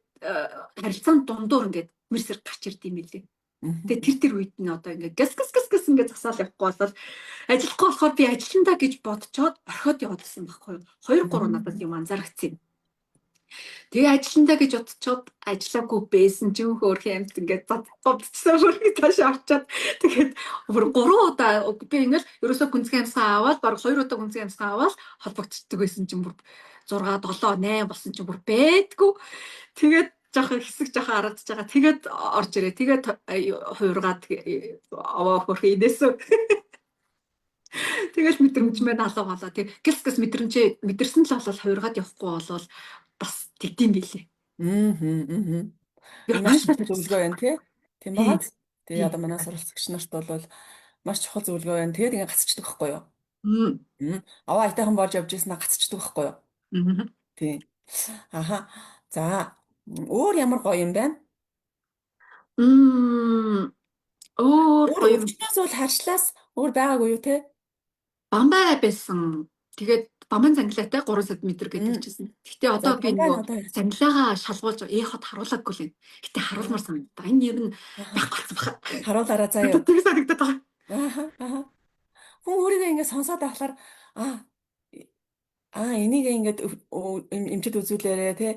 харилцаанд дундуур ингээд мэрсэр гарч ирд юм билээ. Мгм. Тэгээ тэр үед нь одоо ингээд гис ингээд засаал явахгүй болол ажиллахгүй болохоор би ажилландаа гэж бодцоод орхиод явуулсан байхгүй юу. 2 3 надад Мм. юм анзаарчихсан. Тэгээ ажилландаа гэж бодцоод ажиллаагүй байсан ч юм хөөх юмт ингээд бодцсон хөрхи тааш авчаад тэгээд бүр 3 удаа би ингээд ерөөсөө гүнзгий амьсгаа аваад баг 2 удаа гүнзгий амьсгаа аваад холбогдчихдаг байсан чинь бүр 6 7 8 болсон чинь бүр бэдгүү. Тэгээд жоохон хэсэг жоохон харагдаж байгаа. Тэгээд орж ирээ. Тэгээд хуургаад аваа хөрхи инээсөө. Тэгэл мэдрэмж Мм. мэн алга болоо. Тэг гис мэдэрсэн л болол хуургаад явахгүй болол бас тэгдэм билээ. Мгм. Мгм. Би Энэ маш гомдол чухал тавьчихсан. зөвлөгөө байна тий. Тийм Тийм. багаз. Тэгээ Тийм. одоо манай суралцагч нарт бол маш чухал зөвлөгөө байна. Тэгээд ингээ гацчихдаг байхгүй юу? Мм. Аваа айтайхан болж явж ирсэн гацчихдаг байхгүй юу? Мгм. Тий. Аха. За өөр ямар гоё юм байна? Өөр Өөр гоё юм. өвчнөөс бол харшлаас өөр байгаагүй юу те? бамбай байсан. Тэгээд бамбайн цангилаатай 3 см гэдэг чийсэн. Гэтэ За одоо би бамбай нь нөгөө одоо цангилаагаа шалгуулж эхот харуулаагүй л юм. Гэтэ харуулмаар санагдаа. Энэ нэр нь аа, байхгүй болсон баха. харуулаараа заяа. Надад тэг санагдаад байгаа. Аа. Хүн өөрийгөө ингээд сонсоод авахлаар аа энийг ингээд эмчэд үзүүлээрэ те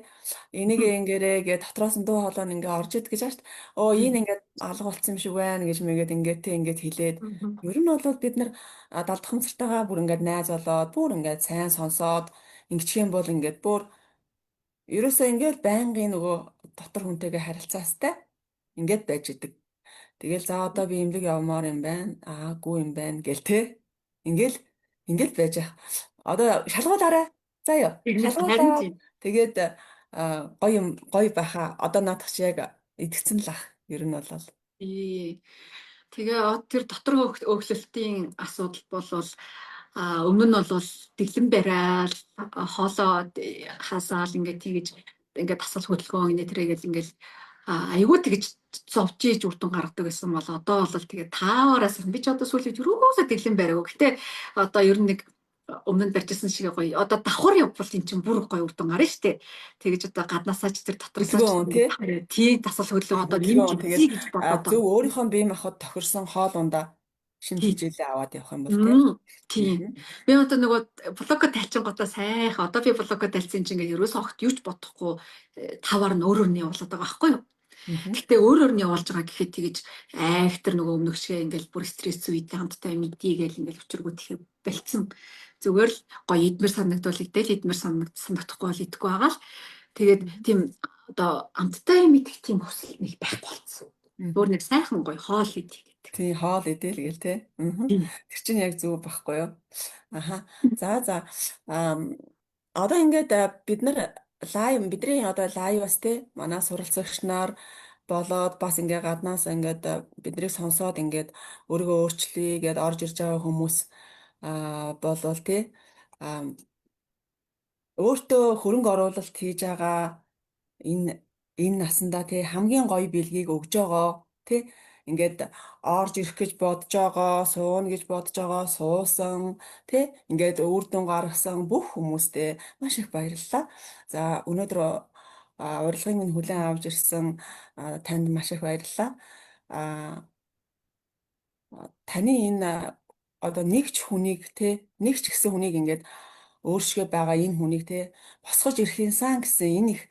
энийг ингээрэ гэ дотроос нь дуу хоолой нь ингээ орж ид гэж аашт. Энэ ингээд алга болсон юм шиг байна гэж мэгээд ингээд те ингээд хэлээд ер нь бол бид нар далдахмцартайгаа бүр ингээд найз болоод бүр ингээд сайн сонсоод ингэчих юм бол ингээд бүр ерөөсөө ингээд байнгын нөгөө дотор хүнтэйгээ харилцаастай ингээд байж идэг. Тэгэл за одоо би эмнэлэг явмаар юм байна. Гүү юм байна гэл те. Ингээл ингээл байж ах. Одоо шалгуулаарай. Заяа. Тэгнэ харин Шалгуулаад тийм. тэгээд гоё байхаа. Одоо наадах чи яг идэгцэн л ах. Ер нь бол. Тий. Тэгээ тэр дотор өглөлтийн асуудал болвол өмнө нь бол дэглэм барайл хоолоо хасаал ингээд тэгж ингээд тасал хөдөлгөөн инээ тэрэгэл ингээд айгүй тэгж зовж ийж үрдэн гаргадаг гэсэн бол одоо бол тэгээ таавараас би ч одоо сүүлийн юусаа дэглэм бариагүй. Гэтэ одоо ер нь нэг өмнө нь барьжсэн шиг гоё. Одоо давхар явбал эн чинь бүр гоё үрдэн гарна штэ. Тэгэж одоо гаднаасаа ч тэр дотроосоо ч Хөдөлгөөн тий. тий тасал хөдөлгөөн одоо нэмж Хөдөлгөөн үзье тэгэл гэж бодоод зөв байгаа. өөрийнхөө бие махбод тохирсон хоол ундаа шинэ Тий. хичээлээ аваад явах юм бол тий. Тийм. Би одоо нөгөө блокод тайлчингуудаа сайхан одоо би блокод тайлсан чинь ингээд ерөөсөө огт юуч бодохгүй таваар нь өөр өөр нь явуулаад байгаа байхгүй юу? Гэтэ өөр өөр нь явуулж байгаа гэхэд тэгэж айхтар нөгөө өмнөх шиг ингээд бүр стресс үедээ хамтдаа мэдийгээл ингээд өчргөө тэгэхээр бэлдсэн. Зүгээр л гоё идмэр санагдвал идэл идмэр санагдахгүй бол идэхгүй байгаа л. Тэгээд тийм одоо амттай мэдэх тийм хүсэл нэг байхгүй болсон. Өөр нэг сайхан гоё хоол идэх гэдэг. Тий, хоол идээл гээл те. Тэр чинь яг зөв байхгүй юу? Аха. За. Одоо ингээд бид нар бидний одоо лайвас те манай суралцагч нар болоод бас ингээ гаднаас ингээд биднийг сонсоод ингээд өөрийгөө өөрчлөе гэдээ орж ирж байгаа хүмүүс болвол те өөртөө хөрөнгө оруулалт хийж байгаа энэ насандаа тий хамгийн гоё бэлгийг өгж байгаа тий ингээд орж ирэх гэж бодож байгаа сууна гэж бодож байгаа суусан тий ингээд үр дүн гаргасан бүх хүмүүстээ маш их баярлалаа. За өнөөдөр урилгын минь хүлээн авч ирсэн танд маш их баярлалаа. А таны энэ одоо нэгч хүнийг те нэгч гэсэн хүнийг ингээд өөршгөө байгаа энэ хүнийг те босгож ирэхин сан гэсэн энэ их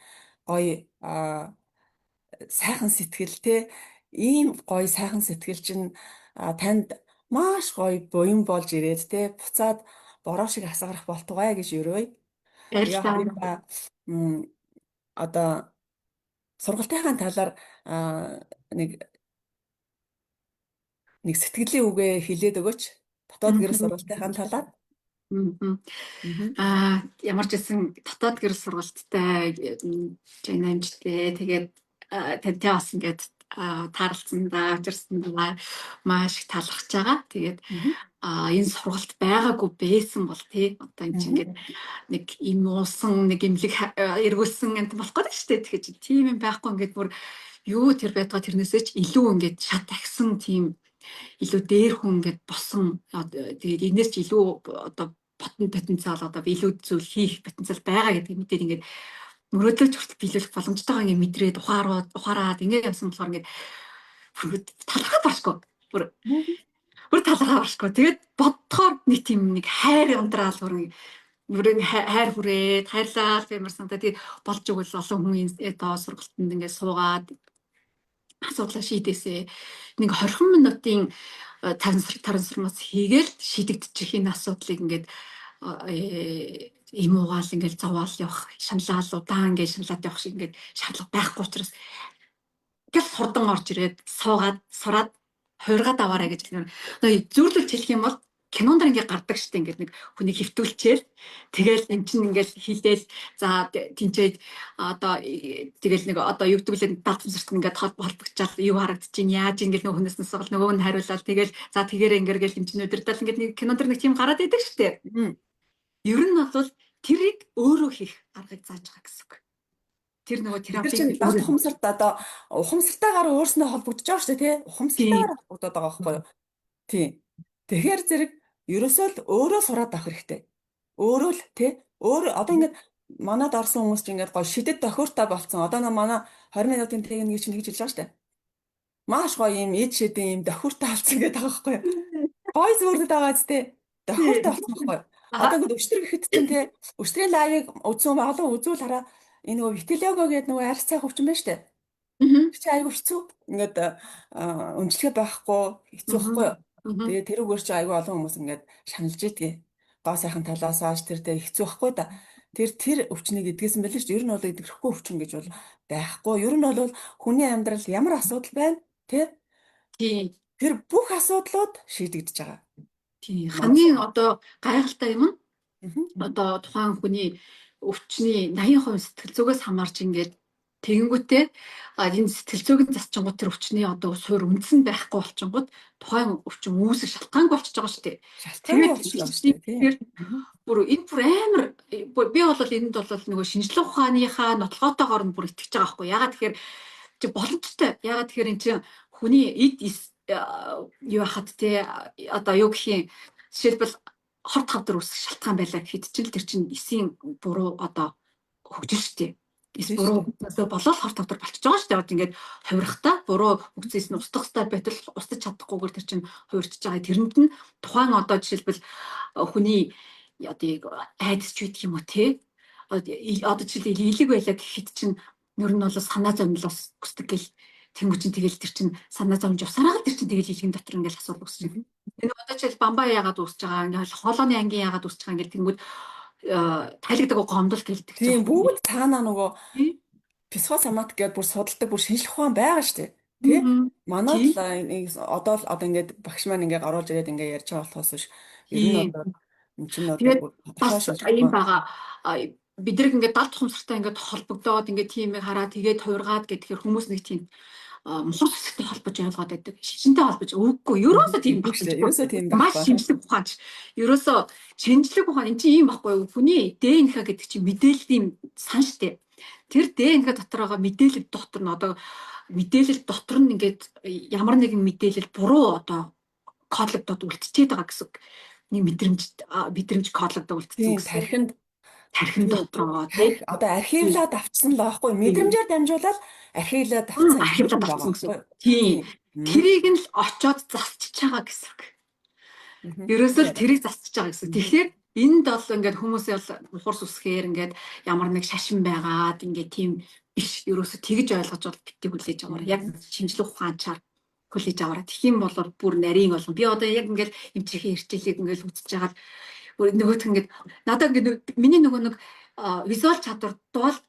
гоё сайхан сэтгэл те ийм гоё сайхан сэтгэл чинь танд маш гоё буян болж ирээд те буцаад бороо шиг асгарах болтугай гэж өрөөе. Тэгээ Баярлалаа. хоёулаа одоо сургалтынхаа талаар нэг сэтгэлийн үгээ хэлээд өгөөч. Дотоод гэрэл сургалтынхаа талаар. Ямар ч гэсэн дотоод гэрэл сургалттай жин амжтай. Тэгээд тантай бас ингээд таарлцсан да, учирсан да маш их талархаж байгаа. Тэгээд энэ сургалт байгаагүй байсан бол тий одоо энэ чинь ингээд нэг им уусан нэг имлэг эргүүлсэн юм болох гэдэг шүү дээ. Тэгэхээр тийм юм байхгүй ингээд бүр юу тэр байтугай тэрнээсээ ч илүү ингээд шат агсан тийм илүү дээр хүн ингээд босон тэгээд энэс ч илүү одоо потенциал одоо илүү зүйл хийх потенциал байгаа гэдгийг мэдээд ингээд мөрөөдлөж хүртэл биелүүлэх боломжтойгоо ингээд мэдрээд ухаараад ингээд явсан болохоор ингээд талархаад баршгүй бүр талархаа баршгүй тэгээд бодохоор нэг тийм нэг хайр андраал бүрэн хайр хүрээд хайрлал гэмээр санагдаа тэгээд болж өгвөл олон хүн одоо сургалтанд ингээд суугаад асуудлаа шийдээсээ нэг 20 минутын тарансармаас хийгээл шийдэгдчих энэ асуудлыг ингээд им уугаал ингээд зовоол явах шаналал удаан ингээд шаналаад явах шиг ингээд шаардлага байхгүй учраас ингээд хурдан орж ирээд сураад хуургаад аваарай гэж хэлнэ. Зүйрлүүлж хэлэх юм бол кинонд ингээд гардаг штеп ингээд нэг хүнийг хөвтүүлчихэл тэгэл эн чинь ингээд хилдээл за тэнцээд одоо тэгэл нэг одоо юу гэдгэлээ даатамсарт ингээд холбогчаал юу харагдчих яаж ингээд нөгөө хүнээс нь суулна нөгөө нь хариулаад тэгэл за тэгээрээ ингээд эн чинь өдөртөл ингээд нэг кинонд нэг тийм гараад идэг штеп. Ер нь бол тэрийг өөрөө хийх аргыг зааж байгаа гэсэн үг. Тэр нөгөө терапи далд ухамсарт одоо ухамсартайгаар өөрснөө холбогдож байгаа шүү дээ тий. Ухамсартайгаар холбогдоод байгаа байхгүй юу? Тий. Тэгэхээр зэрэг ерөөсөө л өөрөө сураад авах хэрэгтэй. Өөрөө л тий өөр одоо ингээд манад орсон хүмүүс чинь ингээд гоё шидэт тохиуртай болцсон. Одоо нөө манай 20 минутын техник чинь тэгж хэлж байгаа шүү дээ. Маш гоё юм эд шидэн юм тохиуртай болцсон гэдэг байгаа байхгүй юу? Гой зүрдэд байгаа зү тохиуртай болцсон байхгүй юу? Одоо Аа. ингээд өчтөр гэхэд чинь тий өчтөрийн лайвыг үзсэн олон үзүүл хараа энэ нөгөө Витилиого гэдэг нөгөө арьс цай хөвчин байна шүү дээ. Мгм. Чи айгүй хэцүү. Ингээд өмчлөгөө байхгүй хэцүү Мгм. байхгүй юу? Мгм. Тэгээ тэрүүгээр чи айгүй олон хүмүүс ингээд шаналж идэгээ. Гоо сайхан талаас ааш тэр дээр хэцүү байхгүй да. Тэр өвчнийг эдгэсэн байл шүү дээ. Ер нь бол эдгэрхгүй өвчин гэж бол байхгүй. Ер нь бол хүний амьдрал ямар асуудал байна? Тийм. Тэр бүх асуудлууд шийдэгдэж байгаа. Тийм. Манай Хамгийн сургууль. одоо гайхалтай юм нь Мгм. одоо тухайн хүний өвчний 80% сэтгэл зүгээс хамаарч ингээд тэгэнгүүтээ энэ сэтгэл зүйн засчингууд тэр өвчний одоо суур үндсэн байхгүй болчингууд тухайн өвчин үүсэх шалтгаангүй болчихж байгаа шүү дээ. Шалтгаангүй Тэгээд болчихлоо шүү дээ тийм. Мгм. энэ бүр амар би бол энд бол нөгөө шинжлэх ухааныхаа нотлоготойгоор нь бүр итгэж байгаа байхгүй. Ягаад тэгэхээр чи боломжтой. Ягаад тэгэхээр эн чинь хүний юу хахад те одоо юу гэх юм жишээлбэл хорт хавдар үүсэх шалтгаан байлаа гэхэд чинь тэр чинь эсийн буруу одоо хөгжил шүү дээ. Эс Тийм шүү буруу дээ. хөгжөөсөө болоод хорт хавдар болчихж байгаа шүү дээ. Одоо ингээд хувирахтаа буруу хөгжсөйс нь устгах хэрэгтэй байтал устдаж чадахгүйгээр тэр чинь хувирчж байгаа. Тэрэнд нь тухайн одоо жишээлбэл хүний одоо айдас ч гэдэг юм уу те одоо жишээл илэг байлаа гэхэд чинь ер нь бол санаа зовнилоос өсдөг гэл тэнгуү чинь тэгэл тэр чинь санаа зовж усараа тэр чинь тэгэл илгийн дотор ингээл асуудал үүсэж Мгм. байна. Энэ одоо жишээл бамбаа яагаад үүсэж байгаа ингээл хоолойны ангийн яагаад үүсэж байгаа ингээл тэнгуү тайлгдаг гомдол гэлдэг Тийм зөвхөн бүгд цаанаа нөгөө тий. психосоматик гэдээ бүр судалдаг бүр шинжлэх ухаан байгаа шүү дээ. Тэ? Мгм. Манайд Тий. л одоо л одоо ингээд багш маань ингээд оруулж ирээд ингээд ярьж байгаа болохоос биш. Ер нь Тий. бол эн чинь одоо Тэгээд бүр тодорхой бас шинжлэх юм ухаан. байгаа. Бид нэг ингээд далд тухамсартай ингээд холбогдоод ингээд тиймээ хараад тэгээд хувиргаад гэхээр хүмүүс нэг тийм мухар сүсгтэй холбож ойлгоод байдаг. Шижинтэй холбож үгүй. Мгм. Ерөөсөө тийм Тийм шүү байхгүй. дээ. Ерөөсөө тийм Маш байхгүй. шинжлэх ухаанч. Ерөөсөө шинжлэх ухаан энэ чинь ийм байхгүй юу? Хүний ДНХ гэдэг чинь мэдээллийн сан штэ. Тэр ДНХ дотор байгаа мэдээлэл дотор нь одоо мэдээлэл дотор нь ингээд ямар нэгэн мэдээлэл буруу одоо кодлогдоод үлдчихэд байгаа гэсэн. Нэг мэдрэмж кодлогдоод үлдсэн Тийм гэсэн. тархинд Тархин тийм дотроо тий. тарих одоо архивлаад авчсан л байхгүй юу? Мэдрэмжээр дамжуулаад архивлаад авцсан юм Архивлаад байгаа авцсан гэсэн. байхгүй юу? Тийм. Тийм. Мгм. Тэрийг нь л очоод засчиж байгаа гэсэн. Мгм. Ерөөсөө л Тийм. тэрийг засчиж байгаа гэсэн. Мгм. Тэгэхээр энд бол ингээд хүмүүсээ бол ухар сүсгээр ингээд ямар нэг шашин байгаад ингээд тийм биш. Ерөөсөө тэгж ойлгож бол битгий хүлээж аваарай. Яг шинжлэх ухаанчаар хүлээж аваарай. Тэгэх юм бол бүр нарийн болгон. Би одоо яг ингээд эмчийнхээ ирчээлийг ингээд үзэж байгаа л нөгөөх ингээд надад ингээд миний нөгөө нэг визуал чадвар,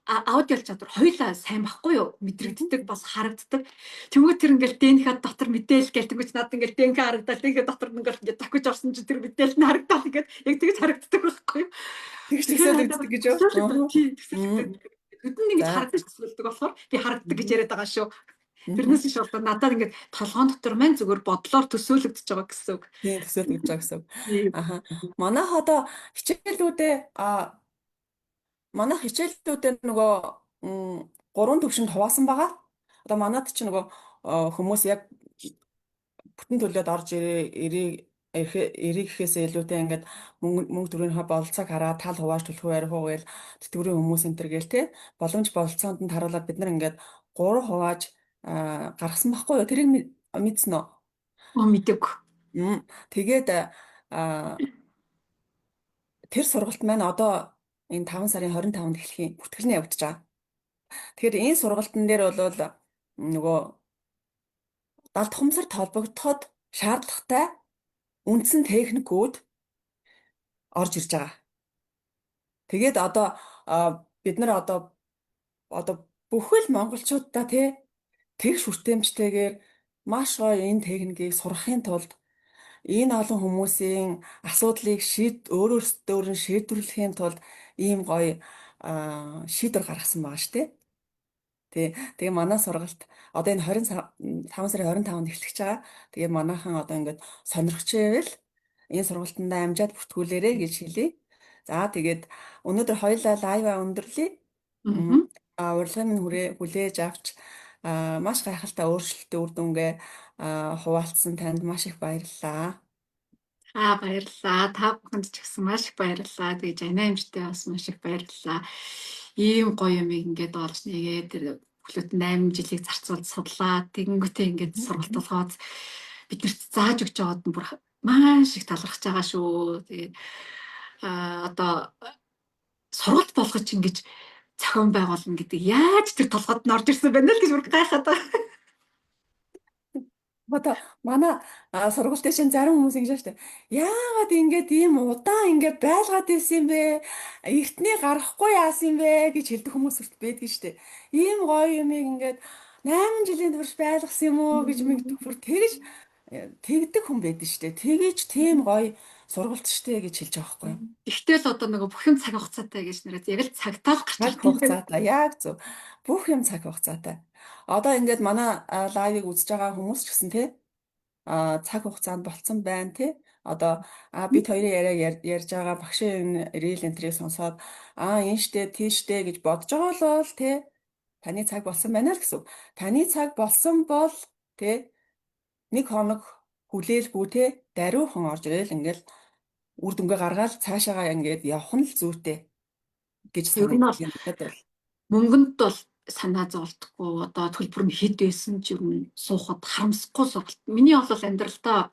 аудиал чадвар хоёулаа сайн байхгүй юу? Мгм. Мэдрэгддэг, бас харагддаг. Тэнгүүт тэр ингээл ДНХ дотор мэдээлэл гээл тэнгүүт надад ингээл ДНХ харагдаад ДНХ дотор ингээл ингээд давхиж орсон чинь тэр мэдээлэл нь харагдаад ингээд яг тэгж харагддаг байхгүй юу? Тэгж Тэгэхээр төсөөлөгддөг гэж юу? төсөөлөгдөв Аа. тий Мм. төсөөлөгдөв. Хэдэн нэг За. харагдаж төсөөлдөг болохоор би харагддаг гэж Мгм. яриад байгаа шүү. Мгм. Тэрнээс биш болоо надад ингээд толгоон дотор маань зүгээр бодлоор төсөөлөгдөж байгаа гэсэн үг. Тийм төсөөлөгдөж байгаа гэсэн. Тийм. Аха. Манайх одоо хичээлүүдээ манайх хичээлүүдээр нөгөө гурван төвшөнд хуваасан байгаа. Одоо манайд чи нөгөө хүмүүс яг бүтэн төлөөд орж ирээ гэхээсээ илүүтэй ингээд мөнгө төгрөгийнхөө бололцоог хараад тал хувааж төлөх байр хуу гээл тэтгэврийн хүмүүс энэ төр гээл те боломж бололцоонд нь харуулад бид нар ингээд 3 хувааж гаргасан байхгүй юу? Тэрийг мэдсэн үү? Мэдээг. Тэгээд тэр сургалт маань одоо энэ 5 сарын 25-нд эхлэхийн бүртгэлний явагдаж байгаа. Тэгэхээр энэ сургалтын дээр бол нөгөө далд хумсарт холбогдоход шаардлагатай үндсэн техникүүд орж ирж байгаа. Тэгээд одоо бид нар одоо бүхэл монголчуудаа тэгш хүртээмжтэйгээр маш гоё энэ техникийг сурахын тулд энэ олон хүмүүсийн асуудлыг өөрөөсөө нь шийдвэрлэхийн тулд ийм гоё шийдвэр гаргасан байгаа шүү дээ. Тэгээ манай сургалт одоо энэ 5 сарын 25-нд эхлэж байгаа. Тэгээ манайхан одоо ингээд сонирхч байвал энэ сургалтандаа амжаад бүртгүүлээрэ гэж хэлье. За тэгээд өнөөдөр хоёулаа лайва өндөрлөе. М, Аа. Урилгын минь хүлээж авч маш гайхалтай өөрчлөлттэй үр дүнгээ хуваалцсан танд маш их баярлалаа. Баярлалаа. Та бүхэнд ч гэсэн маш их баярлалаа. Тэгээ Жанаа эмчтэй бас маш их баярлалаа. Ийм гоё юм ингээд олж нэгээд тэр бүхлөд 8 жилийг зарцуулж судлаа. Тэгэнгүүтээ ингээд сургалт болгоод биднэрт зааж өгч байгаад нь бүр маш их талархаж байгаа шүү. Тэгээд одоо сургалт болгож ингэж зохион байгуулна гэдэг яаж тэр толгойд нь орж ирсэн бэ л гэж бүр гайхаад байгаа. Одоо манай сургуультай чинь зарим хүмүүс ингэж штэ. Яагаад ингэж ийм удаан ингэ байлгаад ирсэн юм бэ? Эртний гарахгүй яасан юм бэ гэж хэлдэг хүмүүс хүртэл байдаг штэ. Ийм гоё юм ингээд 8 жилийн турш байлгасан юм уу гэж мэгдэх бүр тэгж тэгдэг хүн байдаг штэ. Тэгэж тийм гоё сургуулт штэ гэж хэлж байгаа байхгүй юу? Ихтэй л одоо нөгөө бүх юм цаг хугацаатай гэж нэрэд яг л цагтаа л гарч Цаг ирдэг юм. хугацаатай яг зөв. Бүх юм цаг хугацаатай. Одоо ингээд манай лайвыг үзэж байгаа хүмүүс ч гэсэн тий цаг хугацаанд болцсон байна тий. Одоо бид хоёрын яриаг ярьж байгаа багшийн рил энтрийг сонсоод энэ штэ тийш штэ гэж бодож байгаа л бол тий таны цаг болсон байна л гэсэн. Таны цаг болсон бол тий нэг хоног хүлээлгүй тий даруйхан орж ирэл ингээл үр дүнгээ гаргаад цаашаагаа ингээд явах нь л зүйтэй гэж Ер нь бол санагддаг юм надад бол. мөнгөнд бол санаа зовлтгүй одоо төлбөр нь хэд байсан ч ер нь суухад харамсахгүй сургалт. Миний бол амьдралдаа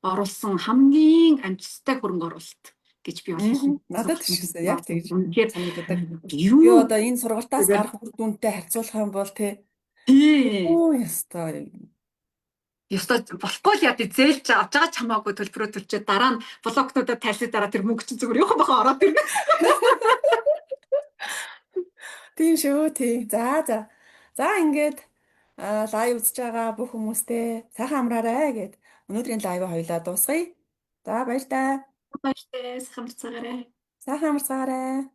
оруулсан хамгийн амжилттай хөрөнгө оруулалт гэж би бол хэлнэ. Надад ч гэсэн яг тэгж Тэгэхээр санагддаг. Би юу одоо энэ сургалтаас тэгээд гарах үр дүнтэй харьцуулах юм бол тий тий оо ястай ёстой болохгүй л яа тий зээлж авч байгаа ч хамаагүй төлбөрөө төлчихэд дараа нь блокнуудаа тайлсны дараа тэр мөнгө чинь зүгээр явах баха ороод ирнэ. тийм шүү тий. За. За ингээд лайв үзэж байгаа бүх хүмүүстээ сайхан амраарай гэд өнөөдрийн лайваа хоёлаа дуусгая. За баяр таа. Баяртай хамт цагаарай. Сайхан амарцгаарай.